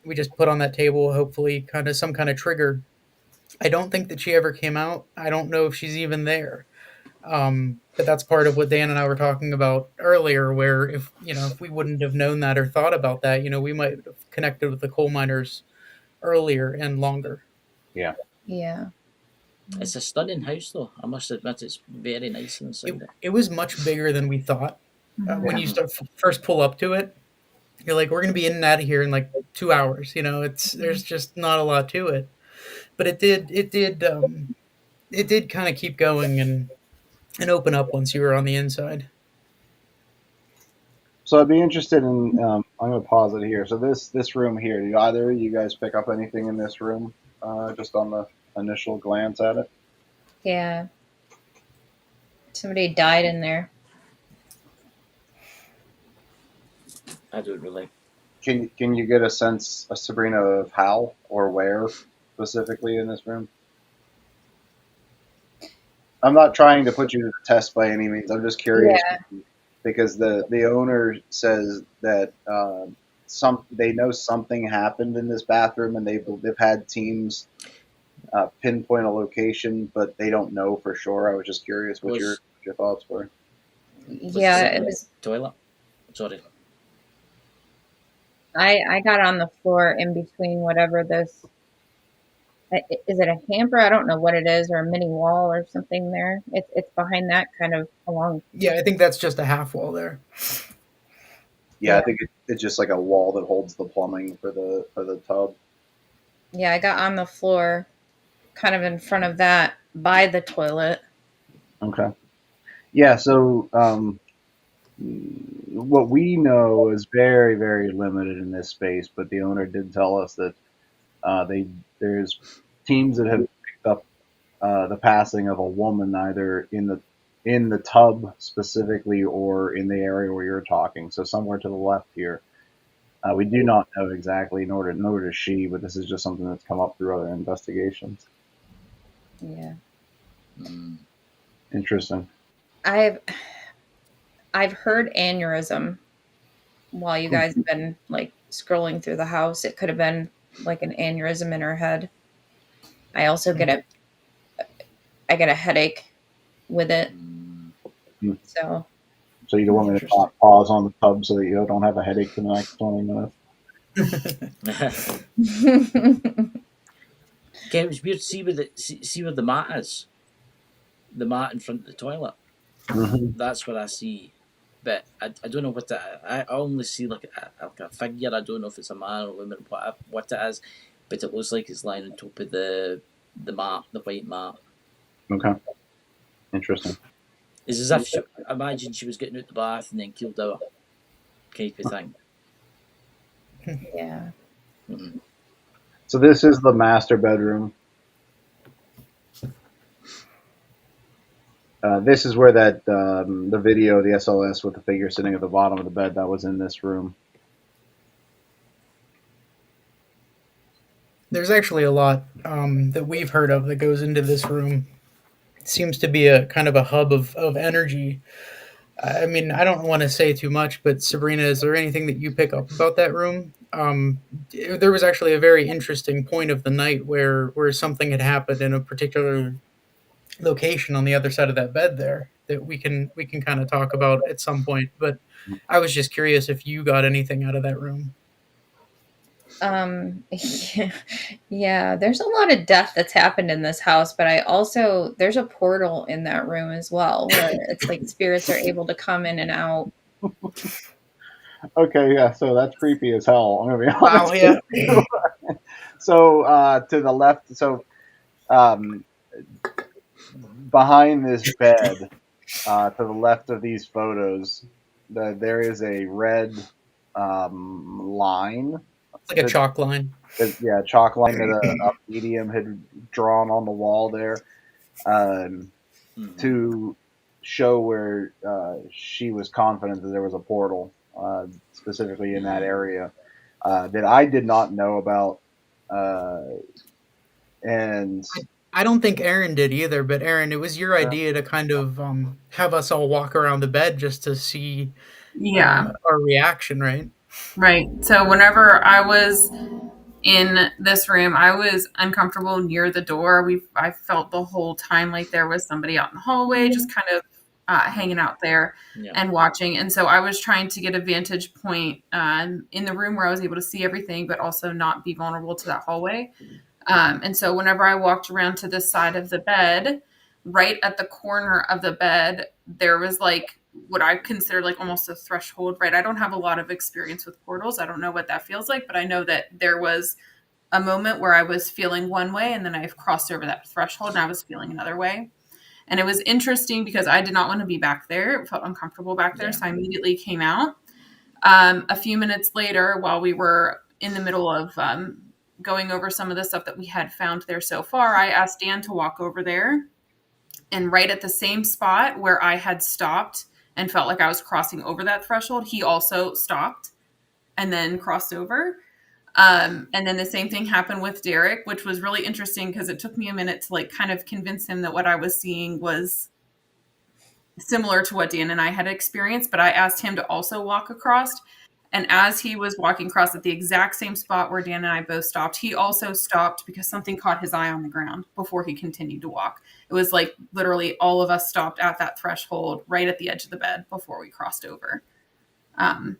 We just put on that table, hopefully, kind of some kind of trigger. I don't think that she ever came out. I don't know if she's even there. But that's part of what Dan and I were talking about earlier, where if we wouldn't have known that or thought about that, we might have connected with the coal miners earlier and longer. Yeah. Yeah. It's a stunning house, though. I must admit, it's very nice inside it. It was much bigger than we thought. When you first pull up to it, you're like, we're going to be in and out of here in like 2 hours. There's just not a lot to it, but it did kind of keep going and open up once you were on the inside. So I'd be interested in. I'm going to pause it here. So this room here. Do either of you guys pick up anything in this room? Just on the initial glance at it. Yeah. Somebody died in there. I don't really. Can you get a sense, Sabrina, of how or where specifically in this room? I'm not trying to put you to the test by any means. I'm just curious. Yeah. because the owner says that they know something happened in this bathroom, and they've had teams pinpoint a location, but they don't know for sure. I was just curious what Was your thoughts were. was Yeah, it it in the was. toilet? Sorry. I got on the floor in between whatever this is. It a hamper? I don't know what it is, or a mini wall or something there. It's behind that kind of along. Yeah, I think that's just a half wall there. Yeah, I think it's just like a wall that holds the plumbing for the tub. Yeah, I got on the floor kind of in front of that by the toilet. Okay. Yeah. So what we know is very, very limited in this space, but the owner did tell us that there's teams that have picked up the passing of a woman either in the tub specifically or in the area where you're talking. So somewhere to the left here. We do not know exactly, nor does she, but this is just something that's come up through other investigations. Yeah. Mm. Interesting. I've heard aneurysm while you guys have been like scrolling through the house. It could have been like an aneurysm in her head. I also get a headache with it. Mm. So So you don't want me to Interesting. pause on the tub so that you don't have a headache for the next 20 minutes? Okay, it was weird. See where the mat is. The mat in front of the toilet. Mm-hmm. That's what I see. But I don't know what that. I only see like a figure. I don't know if it's a man or woman. What it is, but it looks like it's lying on top of the mat, the white mat. Okay. Interesting. It's as if imagine she was getting out the bath and then killed out, type of thing. yeah. Mm-hmm. So this is the master bedroom. This is where that the video, the SLS with the figure sitting at the bottom of the bed, that was in this room. There's actually a lot that we've heard of that goes into this room. It seems to be a kind of a hub of energy. I mean, I don't want to say too much, but Sabrina, is there anything that you pick up about that room? There was actually a very interesting point of the night where something had happened in a particular location on the other side of that bed there that we can kind of talk about at some point. But I was just curious if you got anything out of that room. Yeah, yeah, there's a lot of death that's happened in this house, but there's a portal in that room as well where it's like spirits are able to come in and out. Okay, yeah, so that's creepy as hell. I'm gonna be Wow, honest yeah. with you. So to the left, so um, behind this bed, to the left of these photos, there is a red line. It's like a chalk line. Yeah, chalk line that a medium had drawn on the wall there to show where she was confident that there was a portal, specifically in that area, that I did not know about. And I don't think Aaron did either, but Aaron, it was your idea to kind of have us all walk around the bed just to see Yeah, our reaction, right? right. So whenever I was in this room, I was uncomfortable near the door. I felt the whole time like there was somebody out in the hallway, just kind of hanging out there and watching. And so I was trying to get a vantage point in the room where I was able to see everything, but also not be vulnerable to that hallway. And so whenever I walked around to the side of the bed, right at the corner of the bed, there was like what I consider like almost a threshold, right? I don't have a lot of experience with portals. I don't know what that feels like, but I know that there was a moment where I was feeling one way and then I've crossed over that threshold and I was feeling another way. And it was interesting because I did not want to be back there. It felt uncomfortable back there. So I immediately came out. A few minutes later, while we were in the middle of going over some of the stuff that we had found there so far, I asked Dan to walk over there. And right at the same spot where I had stopped and felt like I was crossing over that threshold, he also stopped and then crossed over. And then the same thing happened with Derek, which was really interesting because it took me a minute to like kind of convince him that what I was seeing was similar to what Dan and I had experienced, but I asked him to also walk across. And as he was walking across at the exact same spot where Dan and I both stopped, he also stopped because something caught his eye on the ground before he continued to walk. It was like literally all of us stopped at that threshold right at the edge of the bed before we crossed over. It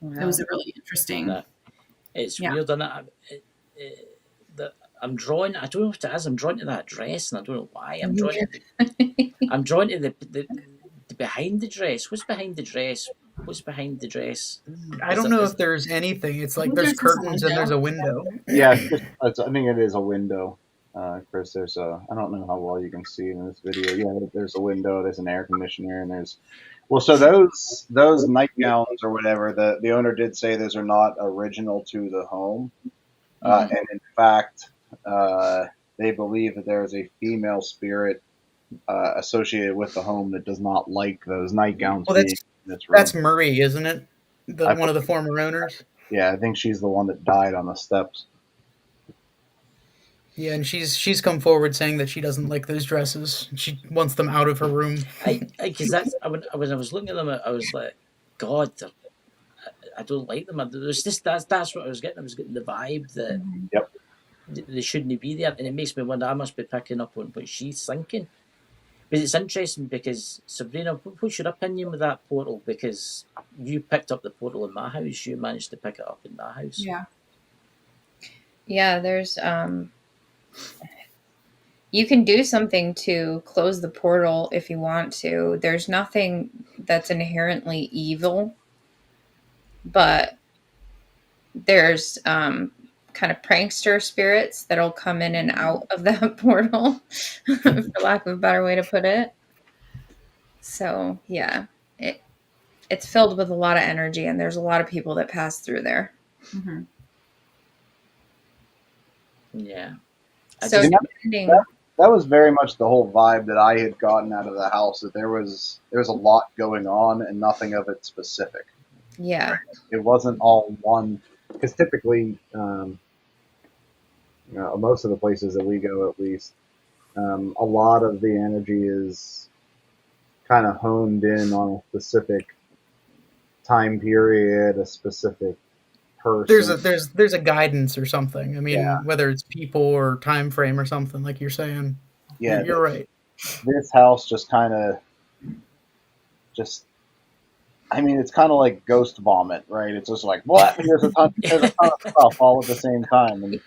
was a really interesting. Nah, it's Yeah. weird, isn't it? I'm drawn. I don't know what it is. I'm drawn to that dress, and I don't know why. I'm drawn to I'm drawn to the behind the dress. What's behind the dress? What's behind the dress? I don't know if there's anything. It's like there's There's just a curtains and there's a window. Yeah, I think it is a window, Chris. There's I don't know how well you can see in this video. Yeah, there's a window. There's an air conditioner, and there's so those nightgowns or whatever. The owner did say those are not original to the home, and in fact, they believe that there is a female spirit associated with the home that does not like those nightgowns Well, being in this room. that's Murray, isn't it? One of the former owners. Yeah, I think she's the one that died on the steps. Yeah, and she's come forward saying that she doesn't like those dresses. She wants them out of her room. Because that's when I was looking at them, I was like, God, I don't like them. There's just that's what I was getting. I was getting the vibe that Yep. they shouldn't be there, and it makes me wonder. I must be picking up on what she's thinking. But it's interesting because Sabrina, what's your opinion with that portal? Because you picked up the portal in my house, you managed to pick it up in my house. Yeah. Yeah, there's you can do something to close the portal if you want to. There's nothing that's inherently evil, but there's kind of prankster spirits that'll come in and out of that portal, for lack of a better way to put it. So yeah, it's filled with a lot of energy, and there's a lot of people that pass through there. Mm-hmm. Yeah. So depending, that was very much the whole vibe that I had gotten out of the house. That there was a lot going on and nothing of it specific. yeah, It wasn't all one. Because typically, most of the places that we go, at least, a lot of the energy is kind of honed in on a specific time period, a specific person. There's a guidance or something. I mean, Yeah. whether it's people or time frame or something, like you're saying. Yeah, you're right. This house just kind of I mean, it's kind of like ghost vomit, right? It's just like, what? There's a ton of stuff all at the same time.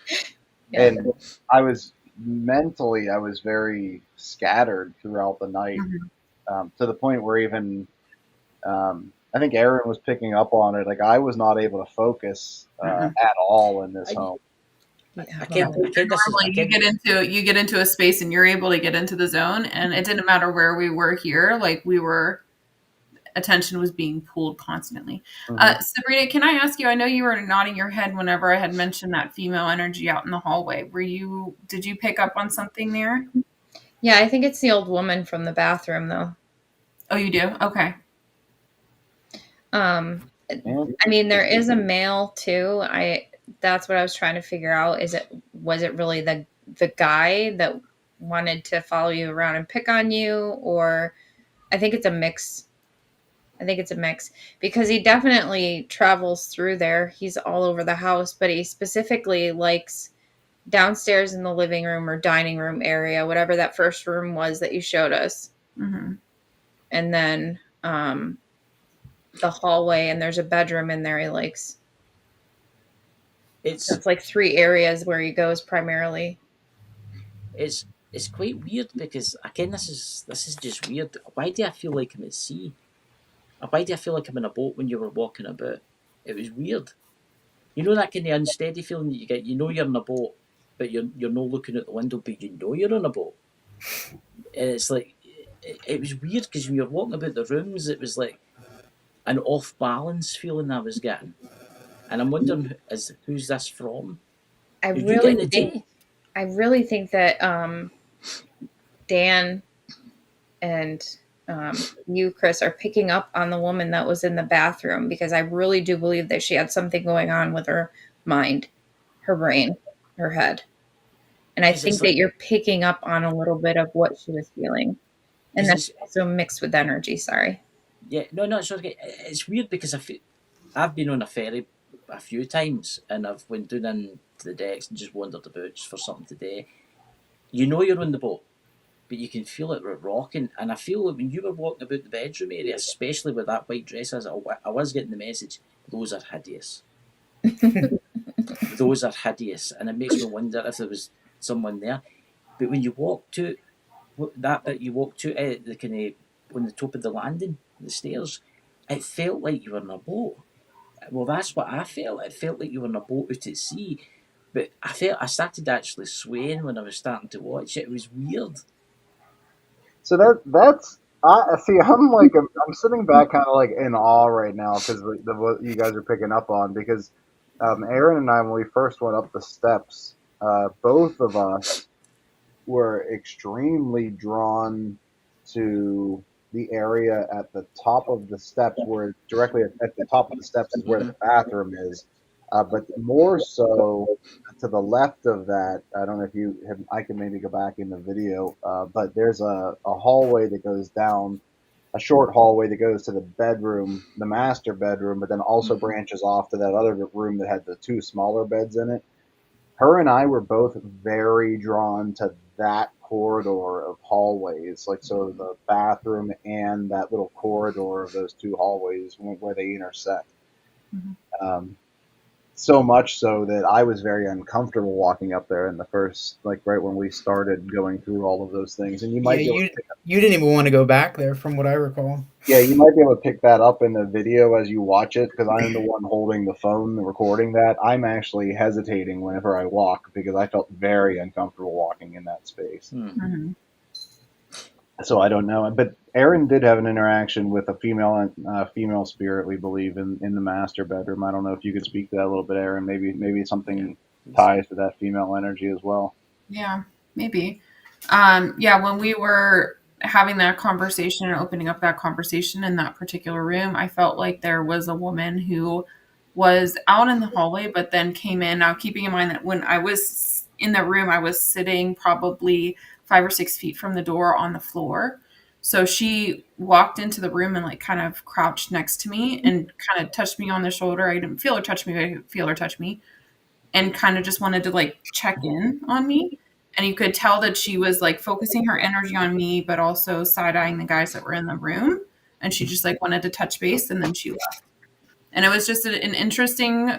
And I was very scattered throughout the night, to the point where even, I think Aaron was picking up on it. Like, I was not able to focus at all in this home. Normally, you get into a space and you're able to get into the zone, and it didn't matter where we were here. Like attention was being pulled constantly. Sabrina, can I ask you? I know you were nodding your head whenever I had mentioned that female energy out in the hallway. Did you pick up on something there? Yeah, I think it's the old woman from the bathroom, though. Oh, you do? Okay. I mean, there is a male too. That's what I was trying to figure out. Was it really the guy that wanted to follow you around and pick on you, or I think it's a mix. Because he definitely travels through there. He's all over the house, but he specifically likes downstairs in the living room or dining room area, whatever that first room was that you showed us. Mm-hmm. And then the hallway, and there's a bedroom in there he likes. It's like 3 areas where he goes primarily. It's quite weird because, again, this is just weird. Why do I feel like I'm at sea? Why do I feel like I'm in a boat when you were walking about? It was weird. You know that kind of unsteady feeling that you get? You know you're in a boat, but you're not looking out the window, but you know you're in a boat. And it's like, it was weird because when you're walking about the rooms, it was like an off-balance feeling I was getting. And I'm wondering, who's this from? I really think that Dan and you, Chris, are picking up on the woman that was in the bathroom, because I really do believe that she had something going on with her mind, her brain, her head. And I think that you're picking up on a little bit of what she was feeling. And because that's also mixed with energy. Sorry. no, it's okay. It's weird because I've been on a ferry a few times and I've went down into the decks and just wandered about just for something today. You know you're on the boat, but you can feel it rocking. And I feel like when you were walking about the bedroom area, especially with that white dress, I was getting the message, those are hideous. Those are hideous. And it makes me wonder if there was someone there. But when you walk to that bit, you walk to the kind of on the top of the landing, the stairs, it felt like you were in a boat. Well, that's what I felt. It felt like you were in a boat out at sea. But I started actually swaying when I was starting to watch it. It was weird. So that's I see. I'm sitting back kind of like in awe right now because what you guys are picking up on because Aaron and I when we first went up the steps, both of us were extremely drawn to the area at the top of the steps, where directly at the top of the steps is where the bathroom is. But more so to the left of that, I don't know if you have, I can maybe go back in the video, but there's a hallway that goes down, a short hallway that goes to the bedroom, the master bedroom, but then also branches off to that other room that had the two smaller beds in it. Her and I were both very drawn to that corridor of hallways, like so the bathroom and that little corridor of those two hallways where they intersect. Um, so much so that I was very uncomfortable walking up there in the first, like right when we started going through all of those things. And you might be able to you didn't even want to go back there, from what I recall. yeah, you might be able to pick that up in the video as you watch it because I'm the one holding the phone recording that. I'm actually hesitating whenever I walk because I felt very uncomfortable walking in that space. Mm-hmm. So I don't know, but Aaron did have an interaction with a female spirit, we believe, in the master bedroom. I don't know if you could speak to that a little bit, Aaron. Maybe something ties to that female energy as well. Yeah, maybe. Yeah, when we were having that conversation and opening up that conversation in that particular room, I felt like there was a woman who was out in the hallway, but then came in. Now, keeping in mind that when I was in the room, I was sitting probably 5 or 6 feet from the door on the floor. So she walked into the room and like kind of crouched next to me and kind of touched me on the shoulder. I didn't feel her touch me, but I could feel her touch me and kind of just wanted to like check in on me. And you could tell that she was like focusing her energy on me, but also side eyeing the guys that were in the room. And she just like wanted to touch base and then she left. And it was just an interesting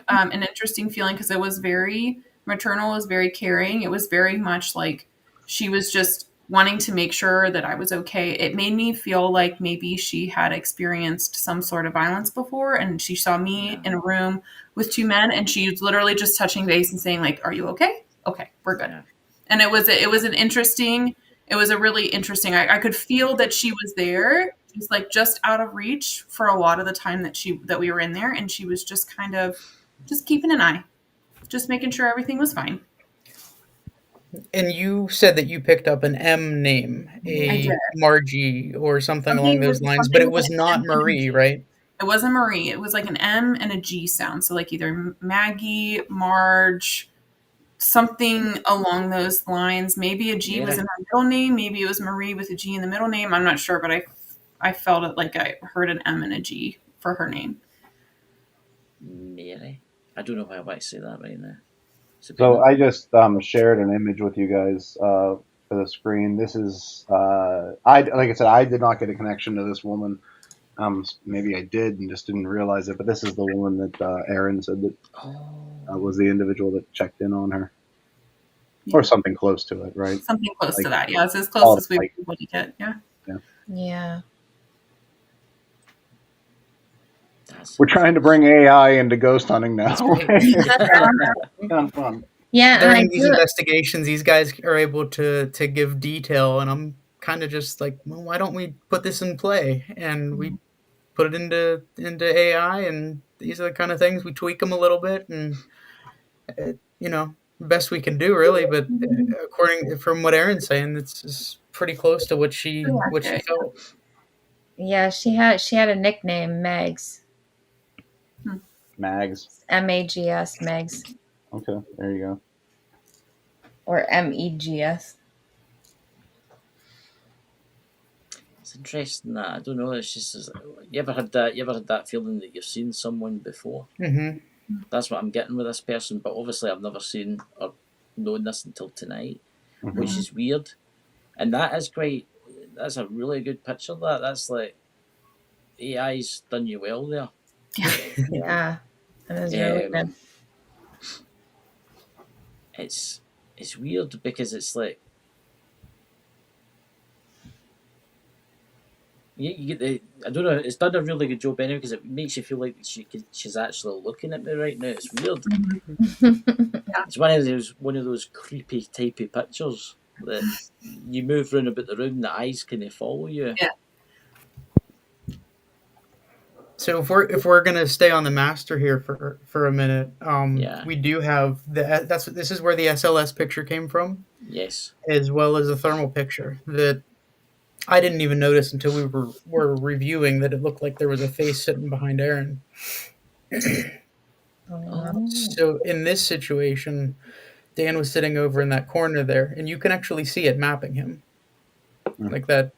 feeling because it was very maternal, it was very caring. It was very much like she was just wanting to make sure that I was okay. It made me feel like maybe she had experienced some sort of violence before and she saw me in a room with two men and she was literally just touching base and saying like, "Are you okay? Okay, we're good." And it was a really interesting. I could feel that she was there. She was like just out of reach for a lot of the time that we were in there, and she was just kind of just keeping an eye, just making sure everything was fine. And you said that you picked up an M name, I a did. Margie or something along those lines, but it was not Marie, right? It wasn't Marie. It was like an M and a G sound. So like either Maggie, Marge, something along those lines. Maybe a G was in her middle name. Maybe it was Marie with a G in the middle name. I'm not sure, but I felt it like I heard an M and a G for her name. Mary. I don't know why I want to say that right now. So I just shared an image with you guys for the screen. This is like I said, I did not get a connection to this woman. Maybe I did and just didn't realize it. But this is the woman that Aaron said that was the individual that checked in on her, or something close to it, right? Something close Like, to that. Yeah, it's as close as we like, would get. Yeah. Yeah. We're trying to bring AI into ghost hunting now. Fun. Yeah, and I During these do. investigations, these guys are able to give detail, and I'm kind of just like, well, why don't we put this in play? And we put it into AI, and these are the kind of things we tweak them a little bit, and best we can do, really. But according from what Aaron's saying, it's pretty close to what she felt. Yeah, she had a nickname, Megs. Mags. Mags, Megs. Okay, there you go. Or Megs. interesting that. I don't know. It's just you ever had that? You ever had that feeling that you've seen someone before? Mm-hmm. That's what I'm getting with this person. But obviously, I've never seen or known this until tonight, Mhm. which is weird. And that is quite. That's a really good picture. That's like AI's done you well there. Yeah, that is really good. It's weird because it's like you get the. I don't know. It's done a really good job anyway because it makes you feel like she's actually looking at me right now. It's weird. It's one of those creepy typey pictures that you move round about the room, the eyes kind of follow you. Yeah. So if we're gonna stay on the master here for a minute, Yeah. we do have this is where the SLS picture came from, Yes. as well as a thermal picture that I didn't even notice until we were reviewing that it looked like there was a face sitting behind Aaron. Oh. So in this situation, Dan was sitting over in that corner there, and you can actually see it mapping him, like that.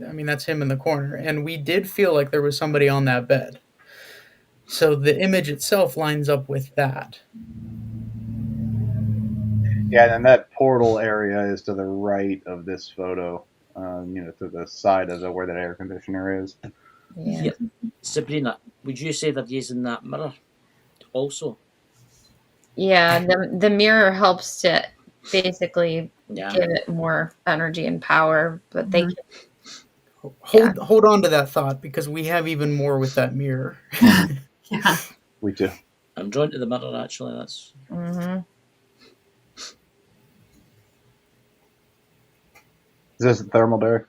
I mean, that's him in the corner, and we did feel like there was somebody on that bed. So the image itself lines up with that. Yeah, and that portal area is to the right of this photo. To the side of where that air conditioner is. Yeah. Sabrina, would you say they're using that mirror also? Yeah, the mirror helps to basically Yeah. give it more energy and power, but they can, Hold on to that thought because we have even more with that mirror. Yeah. We do. I'm drawn to the mirror actually. That's mhm. Is this thermal, Derek?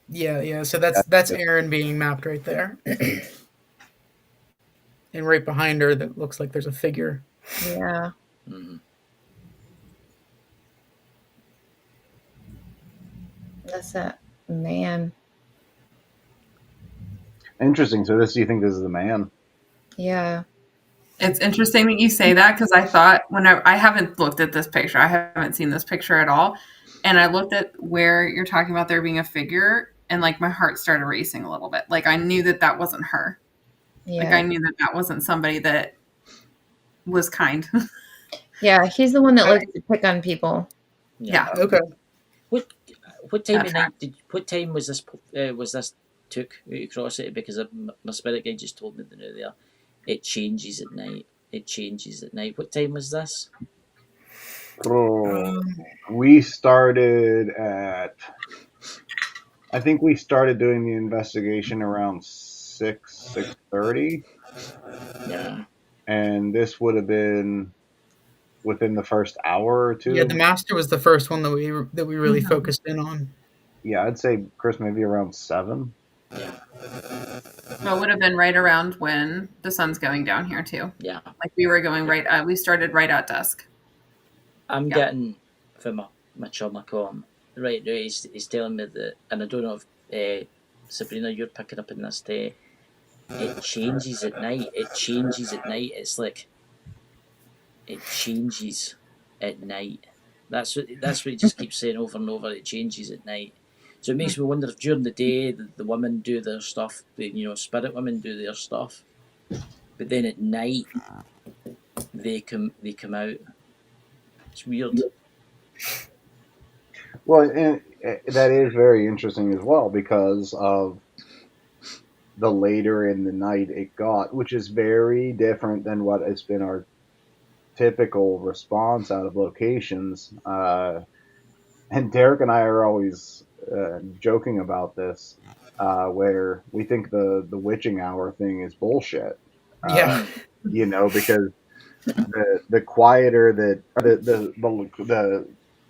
Yeah. So that's Aaron being mapped right there, and right behind her, that looks like there's a figure. Yeah. mhm. That's a man. Interesting. So you think this is the man? Yeah. It's interesting that you say that because I thought I haven't looked at this picture. I haven't seen this picture at all. And I looked at where you're talking about there being a figure and like my heart started racing a little bit. Like I knew that wasn't her. Like Yeah. I knew that wasn't somebody that was kind. Yeah, he's the one that likes to pick on people. Yeah. Okay. What time That of night what time was this took across it? Because my spirit guide just told me the new there. It changes at night. It changes at night. What time was this? Oh, we started at. I think we started doing the investigation around 6:30. Yeah. And this would have been within the first hour or two. Yeah, the master was the first one that we really focused in on. Yeah, I'd say Chris maybe around 7. Yeah. So it would have been right around when the sun's going down here too. Yeah. Like we were going we started right at dusk. I'm getting from my chum right now. He's telling me that, and I don't know if Sabrina, you're picking up in this day. It changes at night. It changes at night. It's like it changes at night. That's what he just keeps saying over and over. It changes at night. So it makes me wonder if during the day the women do their stuff, the spirit women do their stuff, but then at night they come out. It's weird. Well, and that is very interesting as well because of the later in the night it got, which is very different than what has been our typical response out of locations. And Derek and I are always joking about this, where we think the witching hour thing is bullshit. Yeah. Because the quieter that the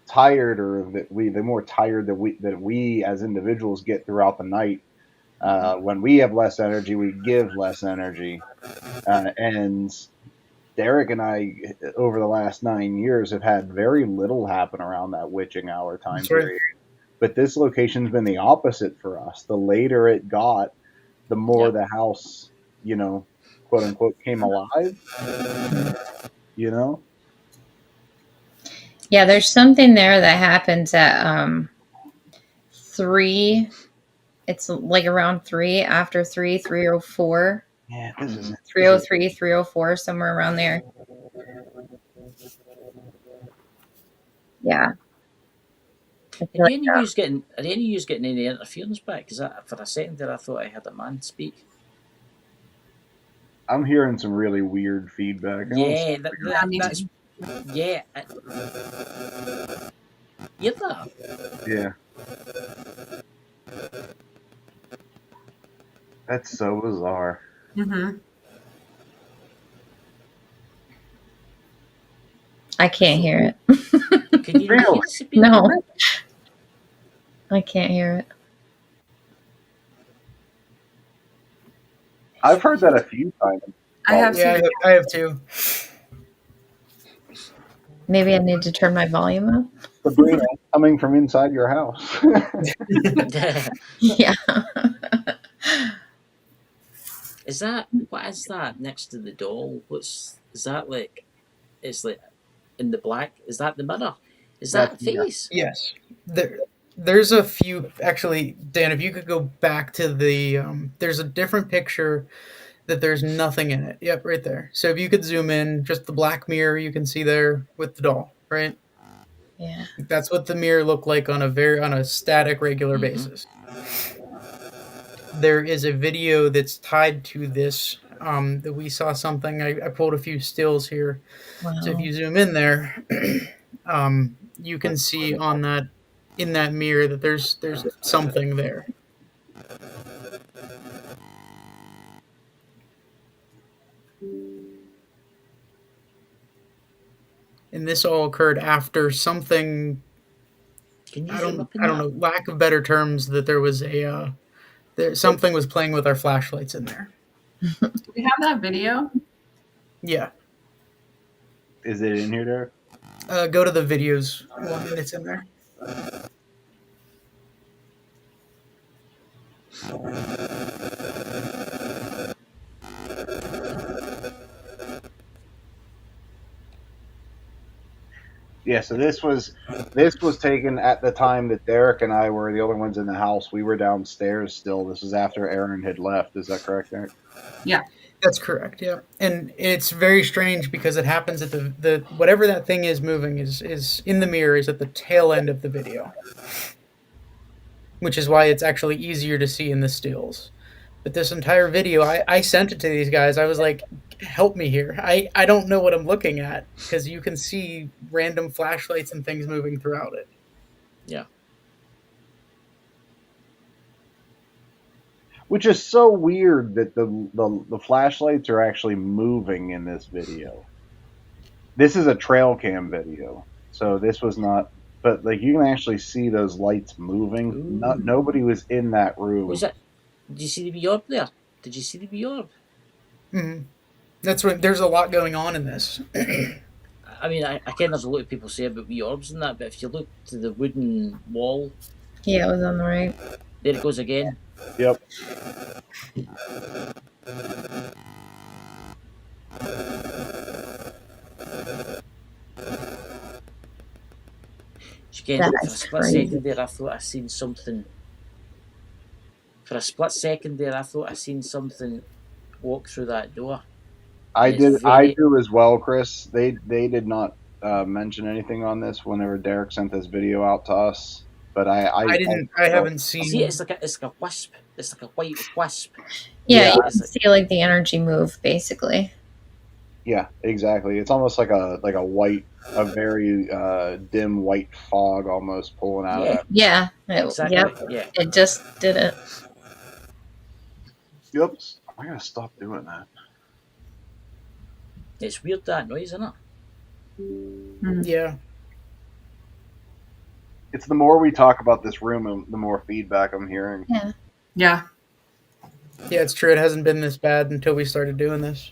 tireder that the more tired that we as individuals get throughout the night. When we have less energy, we give less energy, and Derek and I, over the last 9 years, have had very little happen around that witching hour time period. But this location's been the opposite for us. The later it got, the more the house, quote unquote, came alive. Yeah, there's something there that happens at 3 It's like around 3, after 3, 304, Yeah, this is 303, 304, somewhere around there. Yeah. I feel like Are any of you getting any interference back? Because for a second there, I thought I heard a man speak. I'm hearing some really weird feedback. Yeah, Yeah, me that's too. yeah. You're there. Yeah, that's so bizarre. Mm-hmm. I can't hear it. Can you hear Really? the speaker? No. I can't hear it. I've heard that a few times. I have Yeah, to. I have too. Maybe I need to turn my volume up. Sabrina, coming from inside your house. Yeah. Is that what is that next to the doll? Is that like? It's like in the black. Is that the mirror? Is that a That's yeah. face? Yes. There's a few actually, Dan. If you could go back to the, there's a different picture that there's nothing in it. Yep, right there. So if you could zoom in, just the black mirror you can see there with the doll, right? Yeah. That's what the mirror looked like on a static regular basis. There is a video that's tied to this. That we saw something. I pulled a few stills here. Wow. So if you zoom in there, you can see on that in that mirror that there's something there. And this all occurred after something. Can you I zoom don't up in I don't that? know. Lack of better terms, that there was something was playing with our flashlights in there. Do we have that video? Yeah. Is it in here, Derek? Go to the videos one, and it's in there. Yeah, so this was taken at the time that Derek and I were the only ones in the house. We were downstairs still. This was after Aaron had left. Is that correct, Derek? Yeah. That's correct. Yeah, and it's very strange because it happens at the whatever that thing is moving is in the mirror is at the tail end of the video, which is why it's actually easier to see in the stills. But this entire video, I sent it to these guys. I was like, help me here. I don't know what I'm looking at, because you can see random flashlights and things moving throughout it. Yeah. Which is so weird that the flashlights are actually moving in this video. This is a trail cam video, so this was not. But like you can actually see those lights moving. Nobody was in that room. Was that? Did you see the wee orb there? Did you see the wee orb? Mm-hmm. That's what. There's a lot going on in this. I mean, I can. There's a lot of people say about wee orbs and that, but if you look to the wooden wall, Yeah, it was on the right. there it goes again. Yep. Again, That for a is split crazy. second there, I thought I seen something. For a split second there, I thought I seen something walk through that door. I It's did. very- I do as well, Chris. They did not mention anything on this whenever Derek sent this video out to us. But I didn't. I haven't seen. See, it's like a wisp. It's like a white wisp. Yeah, Yeah, you it's can see like the energy move basically. Yeah, exactly. It's almost like a white, a very dim white fog almost pulling out of Yeah. that. Yeah. Exactly. Yep. Yeah. It just did it. Yep. I gotta stop doing that. It's weird that noise, isn't it? Yeah. It's the more we talk about this room, the more feedback I'm hearing. Yeah. Yeah. Yeah, it's true. It hasn't been this bad until we started doing this.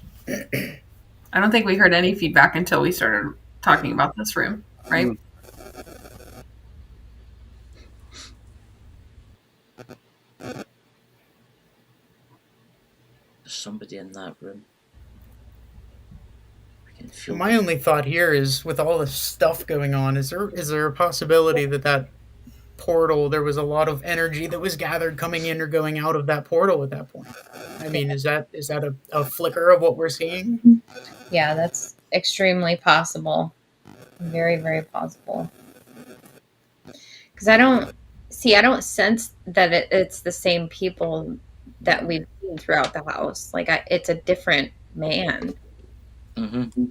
I don't think we heard any feedback until we started talking about this room, right? Mm. There's somebody in that room. I can feel. My only thought here is, with all this stuff going on, is there a possibility that portal, there was a lot of energy that was gathered coming in or going out of that portal at that point. I mean, is that a flicker of what we're seeing? Yeah, that's extremely possible. Very, very possible. Because I don't sense that it's the same people that we've seen throughout the house. Like, it's a different man. Mm-hmm.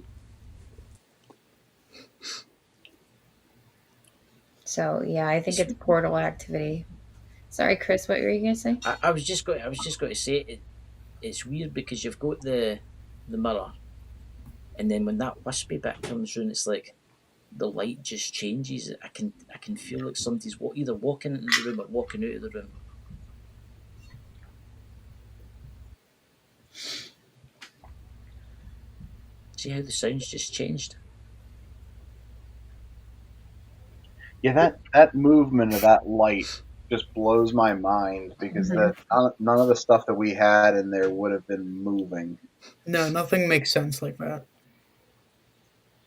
So, yeah, I think it's portal activity. Sorry, Chris, what were you going to say? I was just going to say it's weird because you've got the mirror, and then when that wispy bit comes through, it's like the light just changes. I can feel like somebody's either walking into the room or walking out of the room. See how the sounds just changed? Yeah, that movement of that light just blows my mind because none of the stuff that we had in there would have been moving. No, nothing makes sense like that.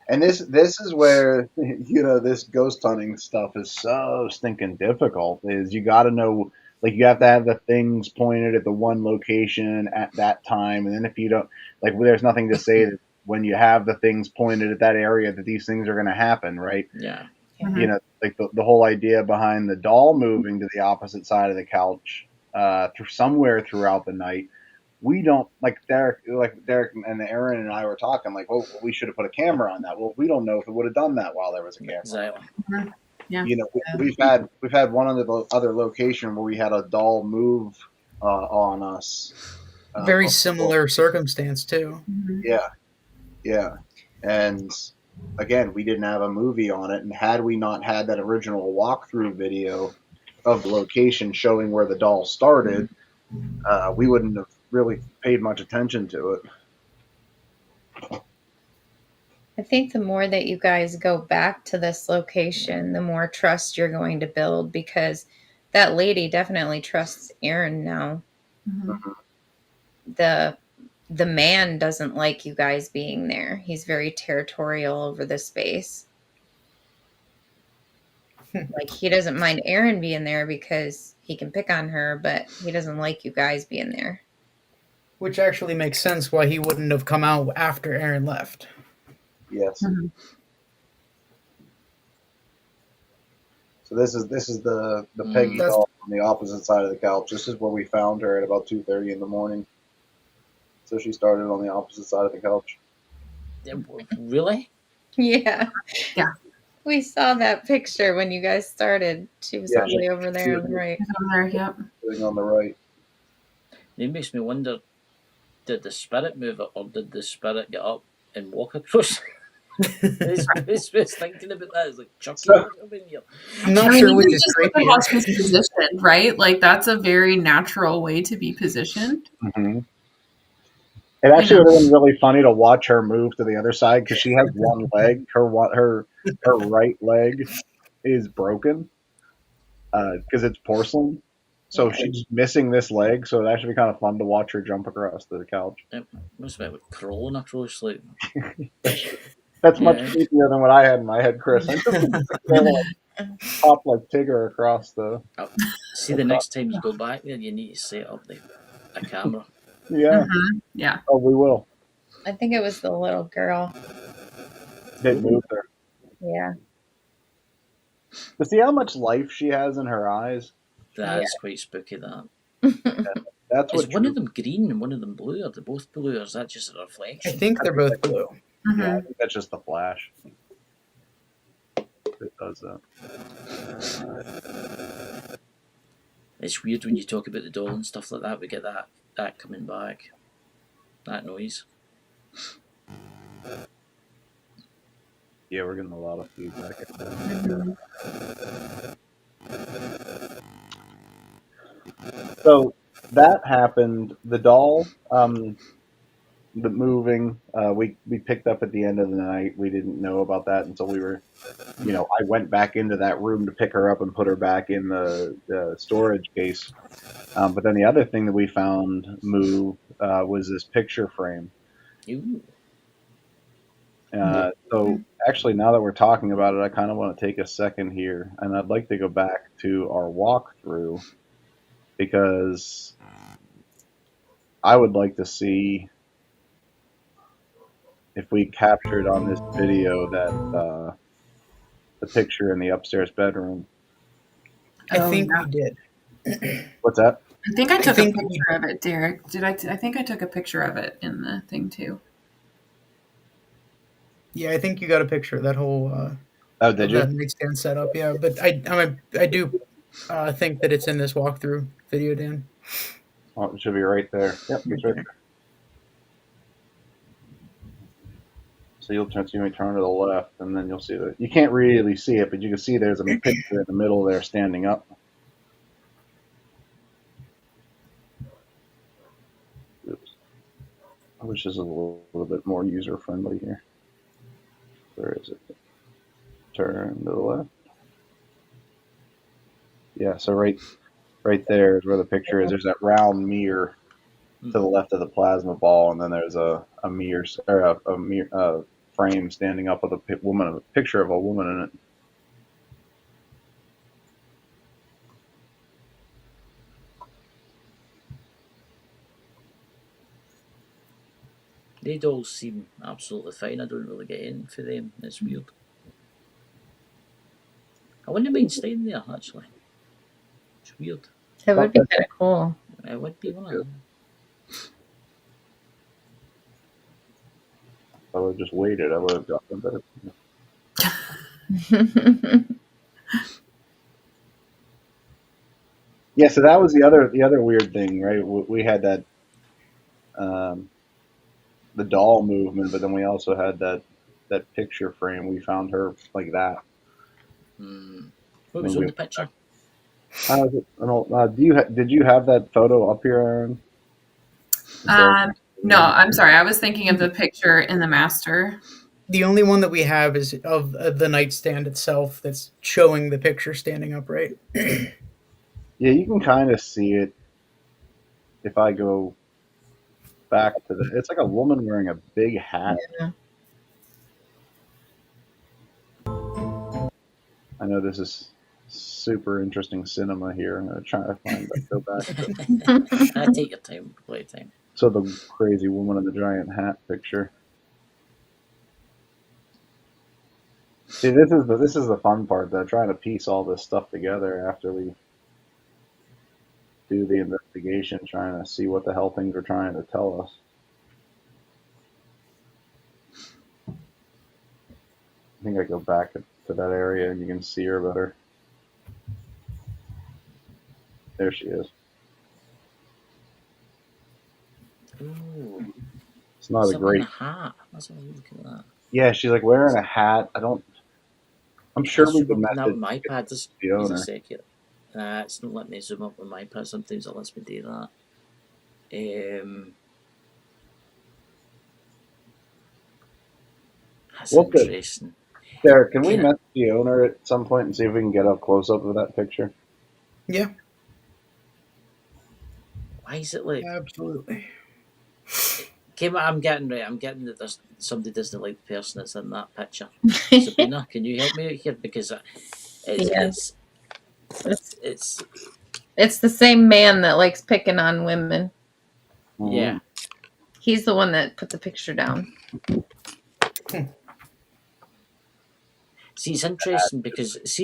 And this is where this ghost hunting stuff is so stinking difficult. Is you got to know, like, you have to have the things pointed at the one location at that time, and then if you don't, like, there's nothing to say that when you have the things pointed at that area that these things are going to happen, right? Yeah. Like the whole idea behind the doll moving to the opposite side of the couch through somewhere throughout the night. We don't Derek and Aaron and I were talking like, well, we should have put a camera on that. Well, we don't know if it would have done that while there was a camera. Exactly. Yeah. We've had one other location where we had a doll move on us. Very similar circumstance too. Yeah, and again, we didn't have a movie on it, and had we not had that original walkthrough video of the location showing where the doll started, we wouldn't have really paid much attention to it. I think the more that you guys go back to this location, the more trust you're going to build, because that lady definitely trusts Aaron now. Mm-hmm. The man doesn't like you guys being there. He's very territorial over the space. Like, he doesn't mind Aaron being there because he can pick on her, but he doesn't like you guys being there. Which actually makes sense why he wouldn't have come out after Aaron left. Yes. Mm-hmm. So this is the Peggy doll on the opposite side of the couch. This is where we found her at about 2:30 in the morning. So she started on the opposite side of the couch. Really? Yeah. Yeah. We saw that picture when you guys started. She was all the way over there on the right. Yep. Sitting on the right. It makes me wonder, did the spirit move it, or did the spirit get up and walk across? It's thinking about that. It's like Chucky over here. I'm not sure which is just look at how she's positioned, right? Like, that's a very natural way to be positioned. Mm-hmm. It actually would have been really funny to watch her move to the other side because she has one leg. Her right leg is broken because it's porcelain. So she's missing this leg. So it'd actually be kind of fun to watch her jump across the couch. It must have been like crawling across, like. That's much creepier than what I had in my head, Chris. I pop like Tigger across the. See, the next time you go back there, you need to set up a camera. Yeah. Mm-hmm. Yeah. Oh, we will. I think it was the little girl. They moved her. Yeah. But see how much life she has in her eyes? That's quite spooky, that. That's what. Is one of them green and one of them blue? Are they both blue, or is that just a reflection? I think they're both blue. Mm-hmm. Yeah, I think that's just the flash. It does that. It's weird when you talk about the doll and stuff like that. We get that coming back. That noise. Yeah, we're getting a lot of feedback. So that happened. The doll, the moving, we picked up at the end of the night. We didn't know about that until we were, I went back into that room to pick her up and put her back in the storage case. But then the other thing that we found move was this picture frame. Ooh. So actually, now that we're talking about it, I kind of want to take a second here, and I'd like to go back to our walkthrough because I would like to see if we captured on this video that the picture in the upstairs bedroom. I Oh, think yeah. we did. What's that? I think I took think a picture of it, Derek. Did I? I think I took a picture of it in the thing too. Yeah, I think you got a picture of that whole Oh, did of that you? nightstand setup. Yeah, but I do think that it's in this walkthrough video, Dan. Oh, it should be right there. Yep, it's right there. So you may turn to the left, and then you'll see that you can't really see it, but you can see there's a picture in the middle there standing up. Oops. I wish this was a little bit more user friendly here. Where is it? Turn to the left. Yeah, so right there is where the picture is. There's that round mirror to the left of the plasma ball, and then there's a mirror or a mirror frame standing up with a picture of a woman in it. They all seem absolutely fine. I don't really get in for them. It's weird. I wouldn't mind staying there, actually. It's weird. That would be kind of cool. It would be, wouldn't it? I would have just waited. I would have gotten better. Yeah, so that was the other weird thing, right? We had that the doll movement, but then we also had that picture frame. We found her like that. What was on the picture? Did you have that photo up here, Aaron? No, I'm sorry. I was thinking of the picture in the master. The only one that we have is of the nightstand itself that's showing the picture standing upright. Yeah, you can kind of see it if I go back to the. It's like a woman wearing a big hat. Yeah. I know this is super interesting cinema here. I'm gonna try to go back. Take your time, play time. So the crazy woman in the giant hat picture. See, this is the fun part. Though, trying to piece all this stuff together after we do the investigation, trying to see what the hell things are trying to tell us. I think I go back to that area and you can see her better. There she is. Ooh, It's not a great hat. That's what I'm looking at. Yeah, she's like wearing a hat. I'm sure we can Now with my iPad, just the use a owner. second. It's not letting me zoom up with my iPad. Sometimes it lets me do that. That's interesting. Derek, can we message the owner at some point and see if we can get a close up of that picture? Yeah. Why is it like? Absolutely. Okay, I'm getting that somebody doesn't like the person that's in that picture. Sabrina, can you help me out here because it's the same man that likes picking on women. Yeah. He's the one that put the picture down. See, it's interesting because let's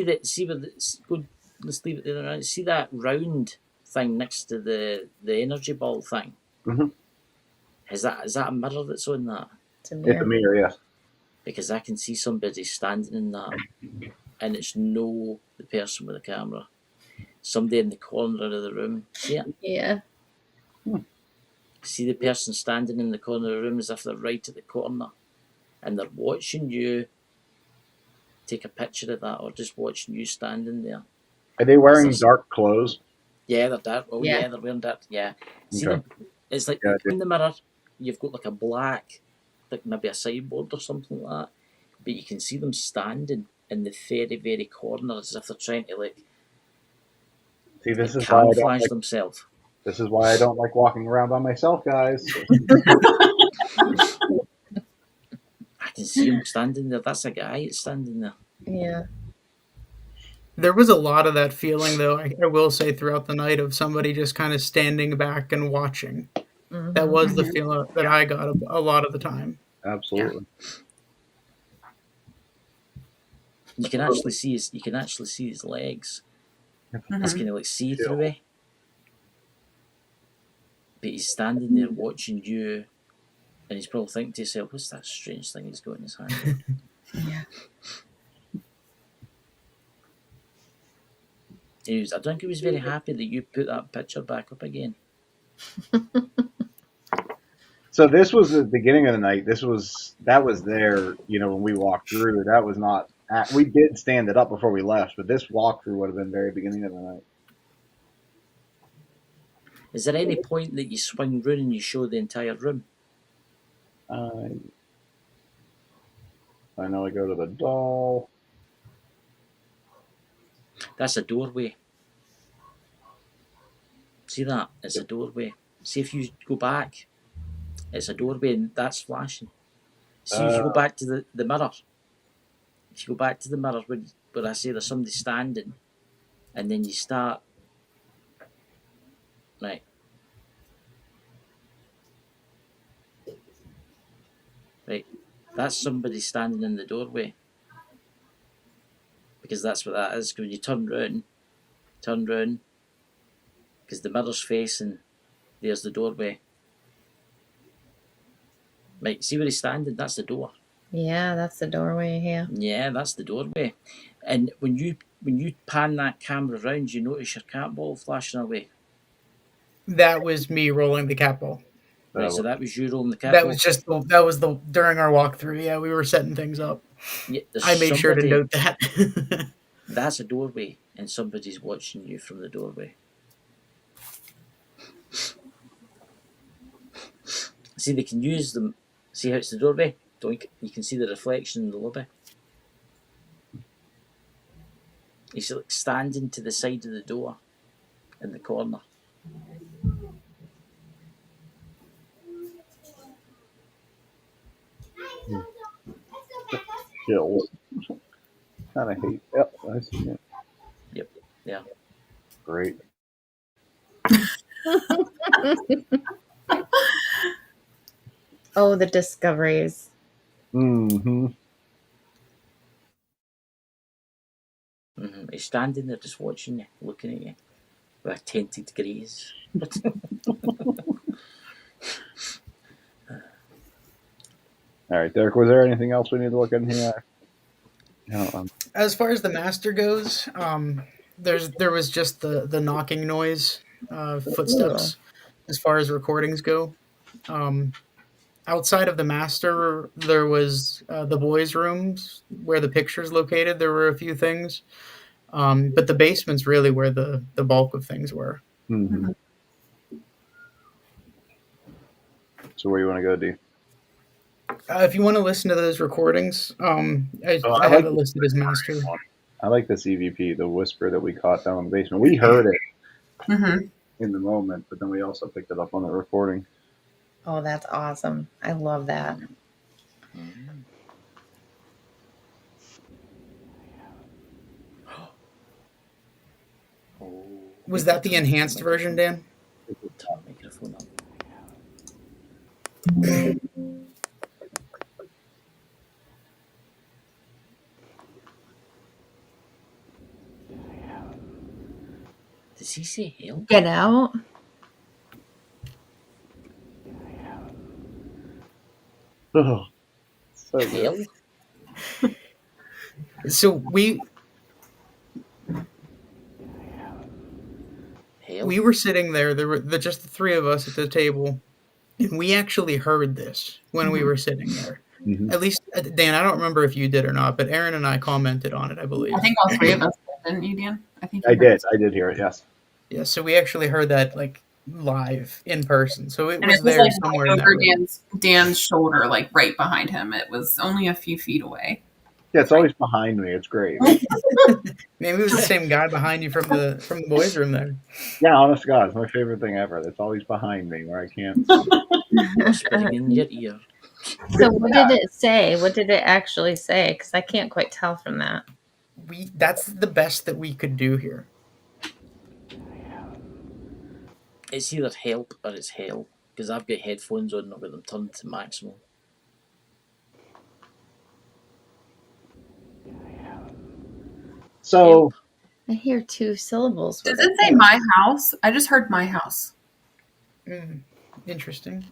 leave it there. See that round thing next to the energy ball thing. Mm-hmm. Is that a mirror that's on that? It's a mirror. It's a mirror, yes. Because I can see somebody standing in that, and it's no the person with the camera. Somebody in the corner of the room. See it? Yeah. See the person standing in the corner of the room as if they're right at the corner, and they're watching you take a picture of that, or just watching you standing there. Are they wearing dark clothes? Yeah, they're dark. Oh Yeah. yeah, they're wearing dark. Yeah. See Okay. them? It's like in the mirror, you've got like a black, like maybe a sideboard or something like that, but you can see them standing in the very, very corner as if they're trying to like See, this is camouflage themselves. This is why I don't like walking around by myself, guys. I can see see him standing there. That's a guy that's standing there. Yeah. There was a lot of that feeling, though, I will say, throughout the night of somebody just kind of standing back and watching. That was the feeling that I got a lot of the time. Absolutely. You can actually see his legs. It's kind of like see through. But he's standing there watching you, and he's probably thinking to himself, "What's that strange thing he's got in his hand?" Yeah. I think he was very happy that you put that picture back up again. So this was the beginning of the night. That was there, when we walked through. That was not. We did stand it up before we left, but this walkthrough would have been very beginning of the night. Is there any point that you swing round and you show the entire room? I know I go to the doll. That's a doorway. See that? It's a doorway. See if you go back, it's a doorway and that's flashing. See if you go back to the mirror. If you go back to the mirror where I say there's somebody standing, and then you start, right. Right, that's somebody standing in the doorway. Because that's what that is. When you turn round, because the mirror's facing, there's the doorway. Right, see where he's standing? That's the door. Yeah, that's the doorway. Yeah. Yeah, that's the doorway. And when you pan that camera around, you notice your cat ball flashing away. That was me rolling the cat ball. Right, so that was you rolling the cat That ball. was during our walkthrough. Yeah, we were setting things up. Yeah, I made sure to note that. That's a doorway, and somebody's watching you from the doorway. See, they can use them. See how it's the doorway? You can see the reflection in the lobby. He's like standing to the side of the door in the corner. Chill. Kind of hate. Yep, I see it. Yep. Yeah. Great. Oh, the discoveries. Mm-hmm. He's standing there just watching you, looking at you with a tinted gaze. All right, Derek, was there anything else we need to look in here? No, As far as the master goes, there was just the knocking noise, footsteps. As far as recordings go, outside of the master, there was the boys' rooms where the picture's located. There were a few things, but the basement's really where the bulk of things were. mm-hmm. So where you want to go, D? If you want to listen to those recordings, I I have like it listed as master. I like this EVP, the whisper that we caught down in the basement. We heard it in the moment, but then we also picked it up on the recording. Oh, that's awesome. I love that. Was that the enhanced version, Dan? Turn the microphone up. Does he say hell? Get out. Oh, so Hell? So we were sitting there. There were just the three of us at the table, and we actually heard this when we were sitting there. Mhm. At least, Dan, I don't remember if you did or not, but Aaron and I commented on it, I believe. I think all three of us did, didn't you, Dan? I think I did hear it. Yes. Yeah, so we actually heard that like live in person. So it And was it was there like somewhere right in that over room. Dan's shoulder, like right behind him. It was only a few feet away. Yeah, it's always behind me. It's great. Maybe it was the same guy behind you from the boys' room there. Yeah, honest to God, it's my favorite thing ever. It's always behind me where I can't. Whispering in your ear. So what did it say? What did it actually say? Because I can't quite tell from that. That's the best that we could do here. It's either help or it's hell, because I've got headphones on and I've got them turned to maximum. So I hear 2 syllables. Does with it say my house? I just heard my house. Interesting.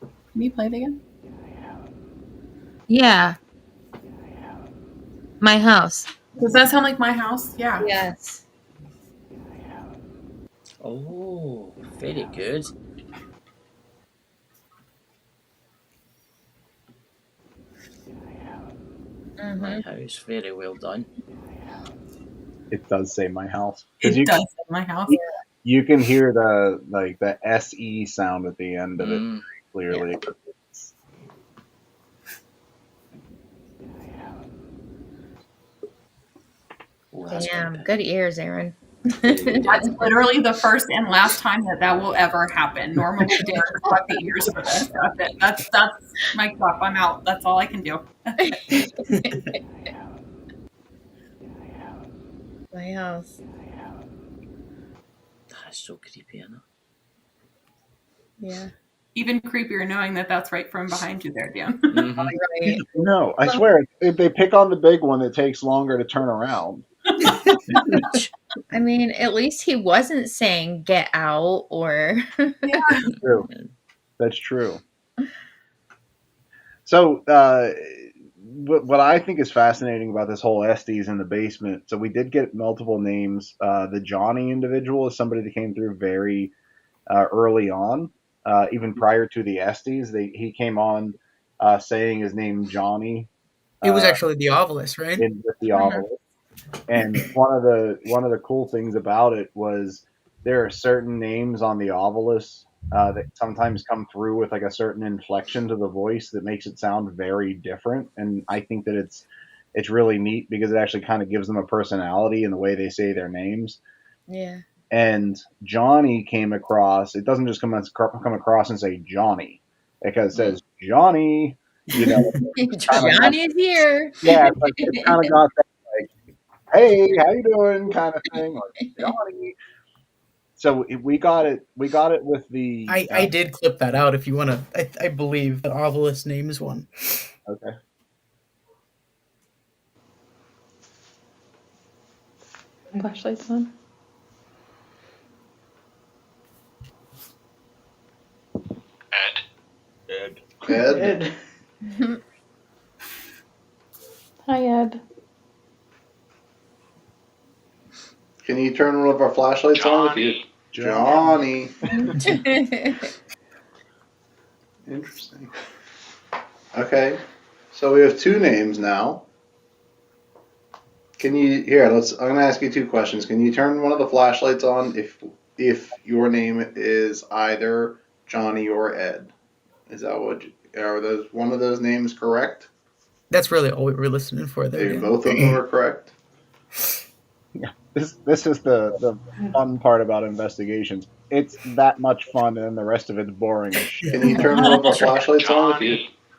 Can you play it again? Yeah. My house. Does that sound like my house? Yeah. Yes. Oh, very good. My house, very well done. it does say my house. It You, does say my house. you can hear the SE sound at the end of it Mm. clearly. Oh, that's Damn. Good ears, Aaron. very good. That's literally the first and last time that will ever happen. Normally, Derek's got the ears for this. That's it. That's my cup. I'm out. That's all I can do. My house. That's so creepy, isn't it? Yeah. Even creepier knowing that that's right from behind you there, Dan. Mm-hmm. Right. No, I swear, if they pick on the big one, it takes longer to turn around. I mean, at least he wasn't saying get out or. True. That's true. So, what I think is fascinating about this whole Estes in the basement, so we did get multiple names. The Johnny individual is somebody that came through very early on, even prior to the Estes. He came on saying his name Johnny. It was actually the Ovilus, right? With the obelisk. And one of the cool things about it was there are certain names on the obelisk that sometimes come through with like a certain inflection to the voice that makes it sound very different. And I think that it's really neat because it actually kind of gives them a personality in the way they say their names. Yeah. And Johnny came across. It doesn't just come across and say Johnny, because it says Johnny. You know, Johnny's here. yeah, it's kind of got that like, hey, how you doing kind of thing, or Johnny. So we got it with the. I did clip that out if you want to. I believe the Ovilus names one. Okay. Flashlights on. Ed. Hi, Ed. Can you turn one of our flashlights on? Johnny. Interesting. Okay, so we have 2 names now. I'm going to ask you 2 questions. Can you turn one of the flashlights on if your name is either Johnny or Ed? Is that are one of those names correct? That's really all we were listening for there. Maybe both of them are correct. Yeah, this is the fun part about investigations. It's that much fun, and the rest of it's boring as shit. Can you turn one of our flashlights on?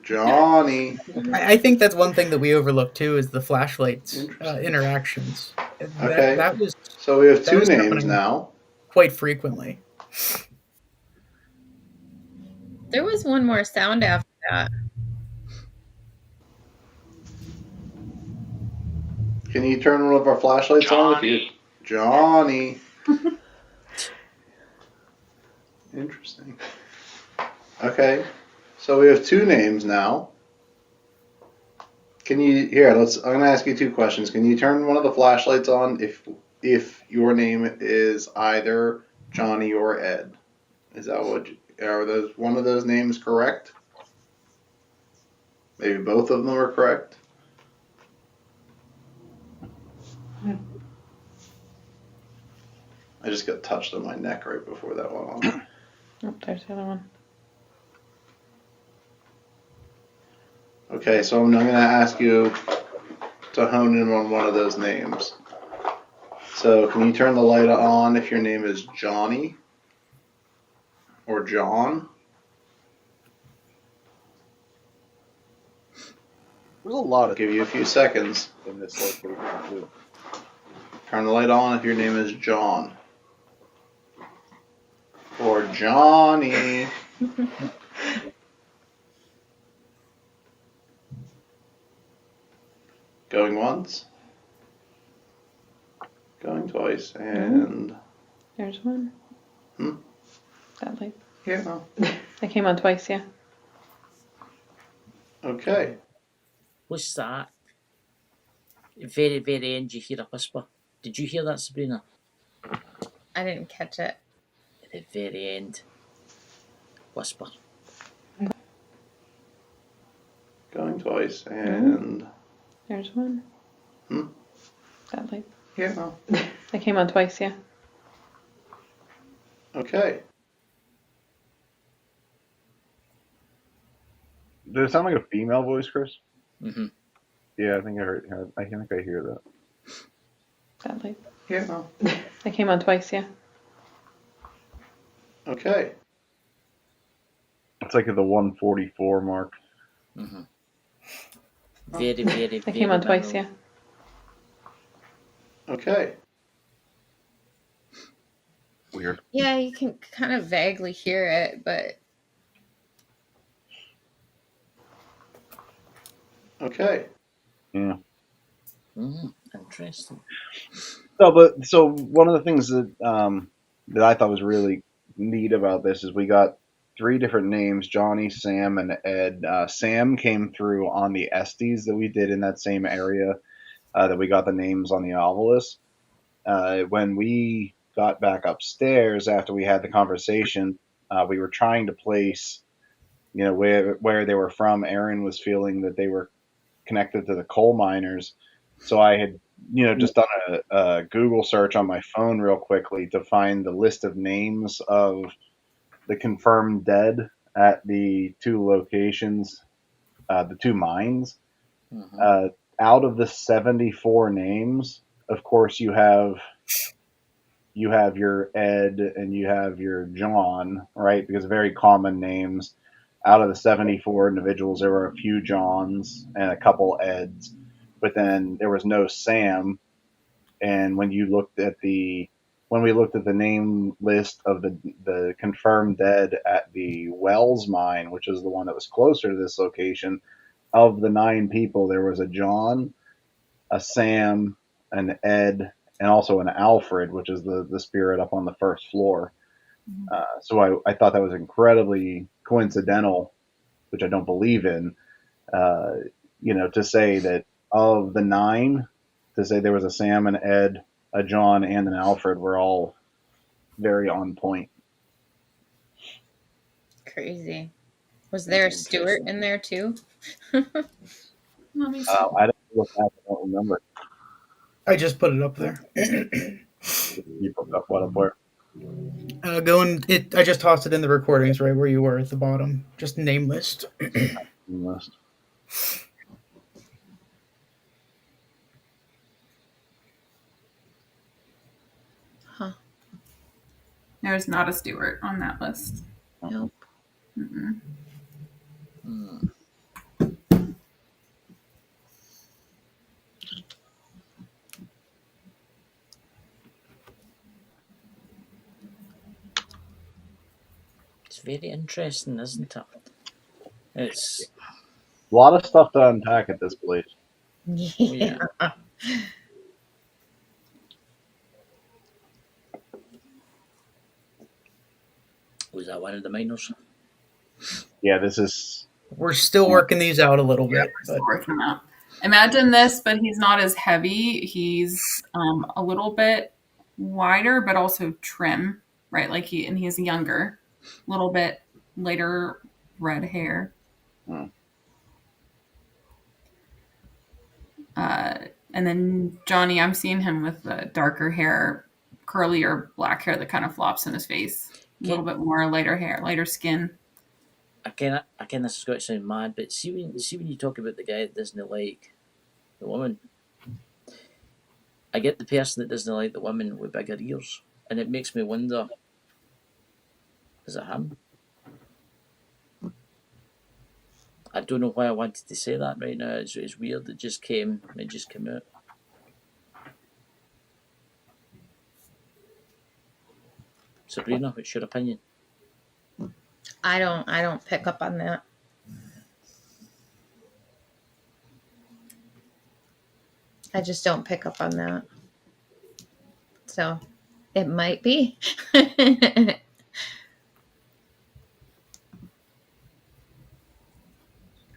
Johnny. I think that's one thing that we overlook too is the flashlights interactions. Okay. That was So we have that 2 was names happening now. quite frequently. There was one more sound after that. Can you turn one of our flashlights on? Johnny. Interesting. Okay. So we have 2 names now. I'm going to ask you 2 questions. Can you turn one of the flashlights on if your name is either Johnny or Ed? Is that are one of those names correct? Maybe both of them are correct. I just got touched on my neck right before that went on. Oh, there's the other one. Okay, so I'm going to ask you to hone in on one of those names. So can you turn the light on if your name is Johnny or John? There's a lot of. Give you a few seconds in this location too. Turn the light on if your name is John. Or Johnny. Going once. Going twice. And. There's one. Hmm? That light. Yeah. That came on twice, yeah. Okay. What's that? Very, very end, you hear a whisper. Did you hear that, Sabrina? I didn't catch it. At the very end. Whisper. Going twice. And. There's one. Hmm? That light. Yeah. That came on twice, yeah. Okay. Did it sound like a female voice, Chris? Mm-hmm. Yeah, I think I heard. I think I hear that. That light. Yeah. That came on twice, yeah. Okay. It's like at the 144 mark. Mm-hmm. Very, very, That very came on twice, minimal. yeah. Okay. Weird. Yeah, you can kind of vaguely hear it, but Okay. Yeah. Interesting. So one of the things that that I thought was really neat about this is we got 3 different names: Johnny, Sam, and Ed. Sam came through on the Estes that we did in that same area that we got the names on the obelisk. When we got back upstairs after we had the conversation, we were trying to place, where they were from. Aaron was feeling that they were connected to the coal miners, so I had, just done a Google search on my phone real quickly to find the list of names of the confirmed dead at the 2 locations, the 2 mines. Mm-hmm. Out of the 74 names, of course, you have your Ed and you have your John, right? Because very common names. Out of the 74 individuals, there were a few Johns and a couple Eds, but then there was no Sam. And when we looked at the name list of the confirmed dead at the Wells mine, which is the one that was closer to this location, of the 9 people, there was a John, a Sam, an Ed, and also an Alfred, which is the spirit up on the first floor. So I thought that was incredibly coincidental, which I don't believe in. To say that of the 9, to say there was a Sam, an Ed, a John, and an Alfred were all very on point. crazy. Was there a Stuart in there too? Let me see. I don't look back, I don't remember. I just put it up there. You put up what up where? I just tossed it in the recordings right where you were at the bottom. Just name list. List. Huh. There's not a Stewart on that list. Nope. Mm-mm. It's very interesting, isn't it? It's A lot of stuff to unpack at this place. Yeah. Was that one of the miners? Yeah, this is. We're still working these out a little bit. Still working out. Imagine this, but he's not as heavy. He's a little bit wider, but also trim, right? He's younger, a little bit lighter red hair. And then Johnny, I'm seeing him with the darker hair, curly or black hair that kind of flops in his face. A little bit more lighter hair, lighter skin. Again, this is going to sound mad, but see when you talk about the guy that doesn't like the woman, I get the person that doesn't like the woman with bigger ears, and it makes me wonder: is it him? I don't know why I wanted to say that right now. It's weird. It just came out. Sabrina, what's your opinion? I don't pick up on that. I just don't pick up on that. So it might be.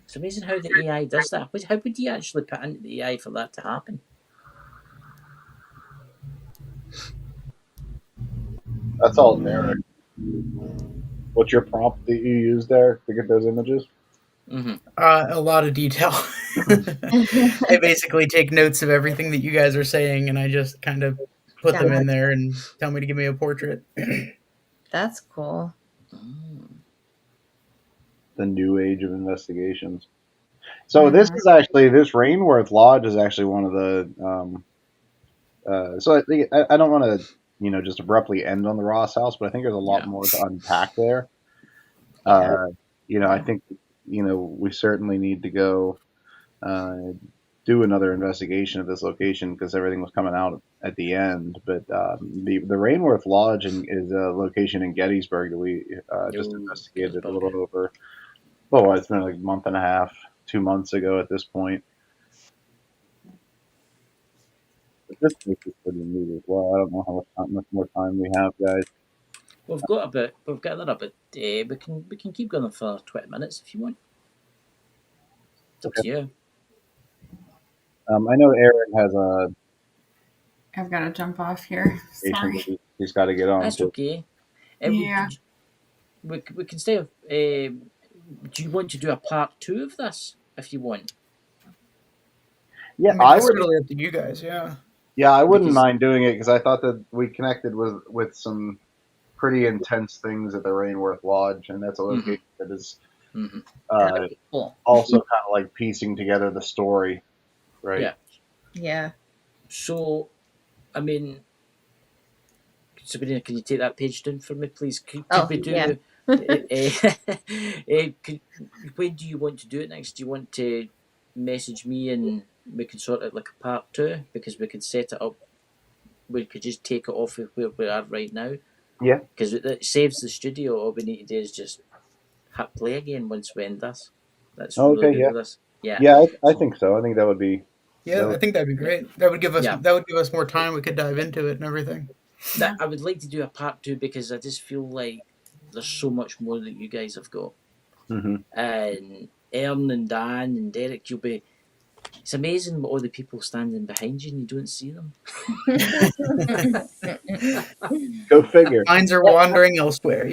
It's amazing how the AI does that. How would you actually put into the AI for that to happen? That's all Derek. What's your prompt that you use there to get those images? Mm-hmm. A lot of detail. I basically take notes of everything that you guys are saying, and I just kind of put them in there and tell me to give me a portrait. That's cool. The new age of investigations. So this is actually, this Rainworth Lodge is actually one of the. So I think I don't want to, just abruptly end on the Ross House, but I think there's a lot more to unpack there. I think we certainly need to go do another investigation of this location because everything was coming out at the end. But the Rainworth Lodge is a location in Gettysburg that we just investigated a little over. Oh, it's been like a month and a half, 2 months ago at this point. But this place is pretty neat as well. I don't know how much more time we have, guys. We've got another bit. We can keep going for 20 minutes if you want. It's up to you. I know Aaron has a. I've got to jump off here. Sorry. He's got to get on. That's okay. Yeah. We can stay. Do you want to do a part 2 of this if you want? Yeah, I would. Really up to you guys. Yeah. Yeah, I wouldn't mind doing it because I thought that we connected with some pretty intense things at the Rainworth Lodge, and that's a location that is Cool. also kind of like piecing together the story, right? Yeah. Yeah. So, I mean, Sabrina, can you take that page down for me, please? Could we do? Yeah. When do you want to do it next? Do you want to message me and we can sort out like a part 2 because we could set it up. We could just take it off of where we are right now. Yeah. Because it saves the studio. All we need to do is just hit play again once we end this. That's really good with this. Yeah. Yeah, I think so. I think that would be. Yeah, I think that'd be great. That would give us more time. We could dive into it and everything. I would like to do a part 2 because I just feel like there's so much more that you guys have got. Mm-hmm. And Ern and Dan and Derek, it's amazing what all the people standing behind you and you don't see them. Go figure. Minds are wandering elsewhere,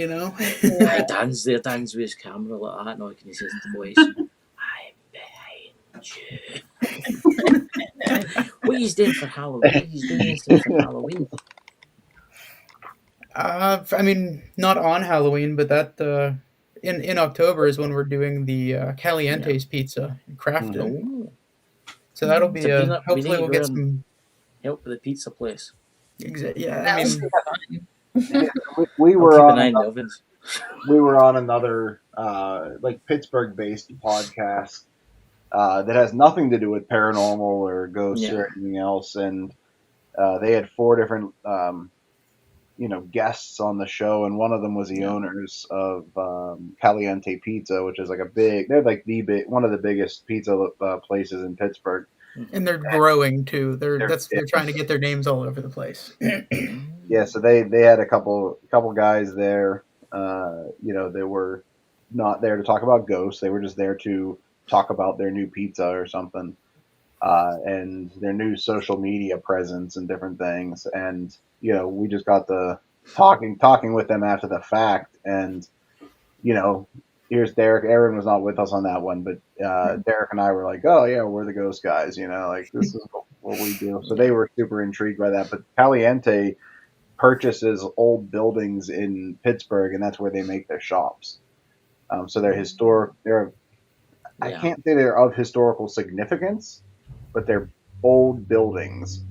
Dan's there, Dan's with his camera like that, and can he says to the boys, I'm behind you. What are you doing for Halloween? He's doing this for Halloween. I mean, not on Halloween, but that in October is when we're doing the Caliente's pizza and crafted. Oh. So that'll be hopefully we'll get some help with the pizza place. Yeah, I mean, we were on we were on another like Pittsburgh-based podcast that has nothing to do with paranormal or ghosts or anything else, and they had 4 different guests on the show, and one of them was the owners of Caliente Pizza, which is like they're like one of the biggest pizza places in Pittsburgh. And they're growing too. They're trying to get their names all over the place. Yeah, so they had a couple guys there. They were not there to talk about ghosts. They were just there to talk about their new pizza or something, and their new social media presence and different things. And we just got the talking with them after the fact, and here's Derek. Aaron was not with us on that one, but Derek and I were like, oh yeah, we're the ghost guys, like this is what we do. So they were super intrigued by that. But Caliente purchases old buildings in Pittsburgh, and that's where they make their shops. So they're historic. I can't say they're of historical significance, but they're old buildings.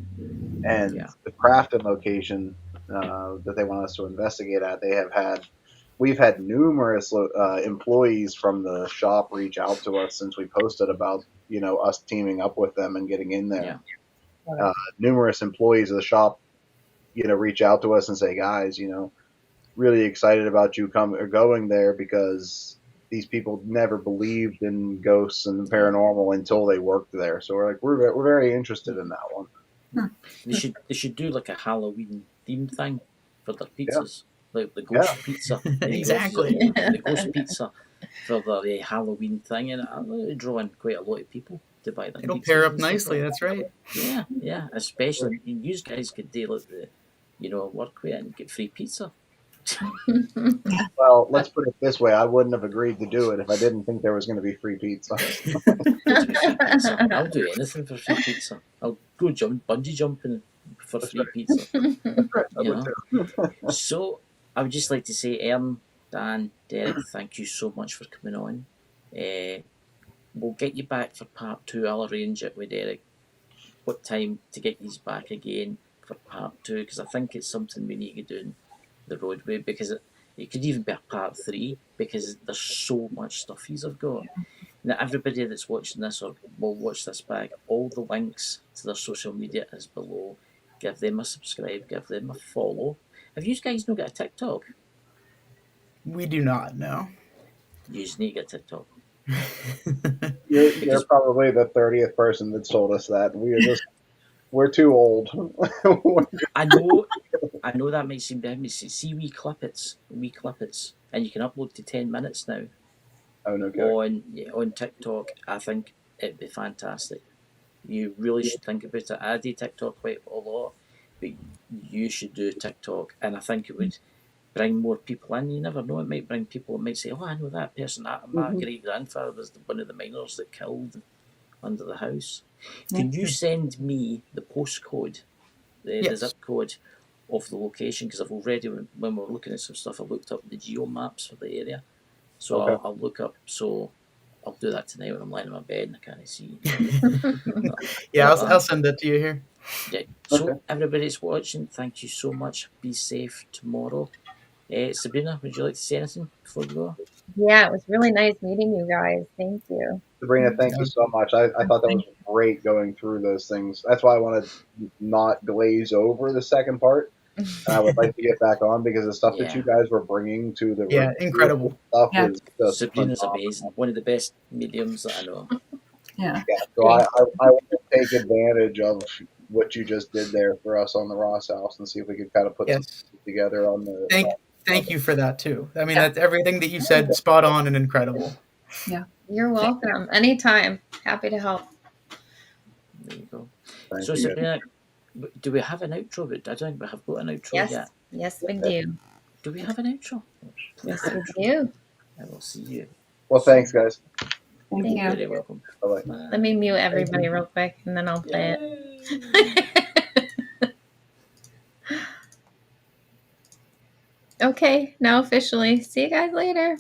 And the Crafton location that they want us to investigate at, they have had we've had numerous employees from the shop reach out to us since we posted about us teaming up with them and getting in there. Yeah. Numerous employees of the shop, reach out to us and say, guys, really excited about you coming or going there because these people never believed in ghosts and paranormal until they worked there. So we're like, we're very interested in that one. They should do like a Halloween theme thing for their Yeah. pizzas, like the ghost pizza. Exactly. The ghost pizza for their Halloween thing, and it'll draw in quite a lot of people to buy them. It'll pizzas pair up and stuff nicely. like That's right. that. Yeah. Especially you guys could deal with work with it and get free pizza. Well, let's put it this way: I wouldn't have agreed to do it if I didn't think there was going to be free pizza. I'll do free pizza. I'll do anything for free pizza. I'll go bungee jumping for free pizza. So I would just like to say, Dan, Derek, thank you so much for coming on. We'll get you back for part 2. I'll arrange it with Derek. What time to get you back again for part 2? Because I think it's something we need to do in the roadway, because it could even be a part 3, because there's so much stuff he's have got. Now, everybody that's watching this or will watch this back, all the links to their social media is below. Give them a subscribe, give them a follow. Have you guys not got a TikTok? We do not know. You just need to get TikTok. You're probably the 30th person that's told us that. We're too old. I know that might seem to me. See, wee clippets, and you can upload to 10 minutes now. Oh, no kidding. On TikTok. I think it'd be fantastic. You really should think about it. I do TikTok quite a lot, but you should do TikTok, and I think it would bring more people in. You never know, it might bring people that might say, oh, I know that person. My great grandfather was one of the miners that killed under the house. Can you send me the postcode, the zip code of the location? Because I've already, when we were looking at some stuff, I looked up the geo maps for the area. So Okay. I'll look up. So I'll do that tonight when I'm lying in my bed and I can't see. Yeah, I'll send that to you here. Yeah. So everybody's watching, thank you so much. Be safe tomorrow. Sabrina, would you like to say anything before we go? Yeah, it was really nice meeting you guys. Thank you. Sabrina, thank you so much. I thought that was great going through those things. That's why I want to not glaze over the second part. And I would like to get back on because the stuff that you guys were bringing to the incredible stuff was just Sabrina's amazing. One of the best mediums that I know. Yeah. So I want to take advantage of what you just did there for us on the Ross House and see if we could kind of put something together on the. Thank you for that too. I mean, that's everything that you said, spot on and incredible. Yeah. You're welcome. Anytime. Happy to help. There you go. Thank So you. Sabrina, do we have an outro? I don't think we have got an outro yet. Yes, we do. Do we have an outro? Yes, we do. I will see you. Well, thanks, guys. Thank You're you. very welcome. Bye-bye. Let me mute everybody real quick and then I'll play it. Okay, now officially. See you guys later.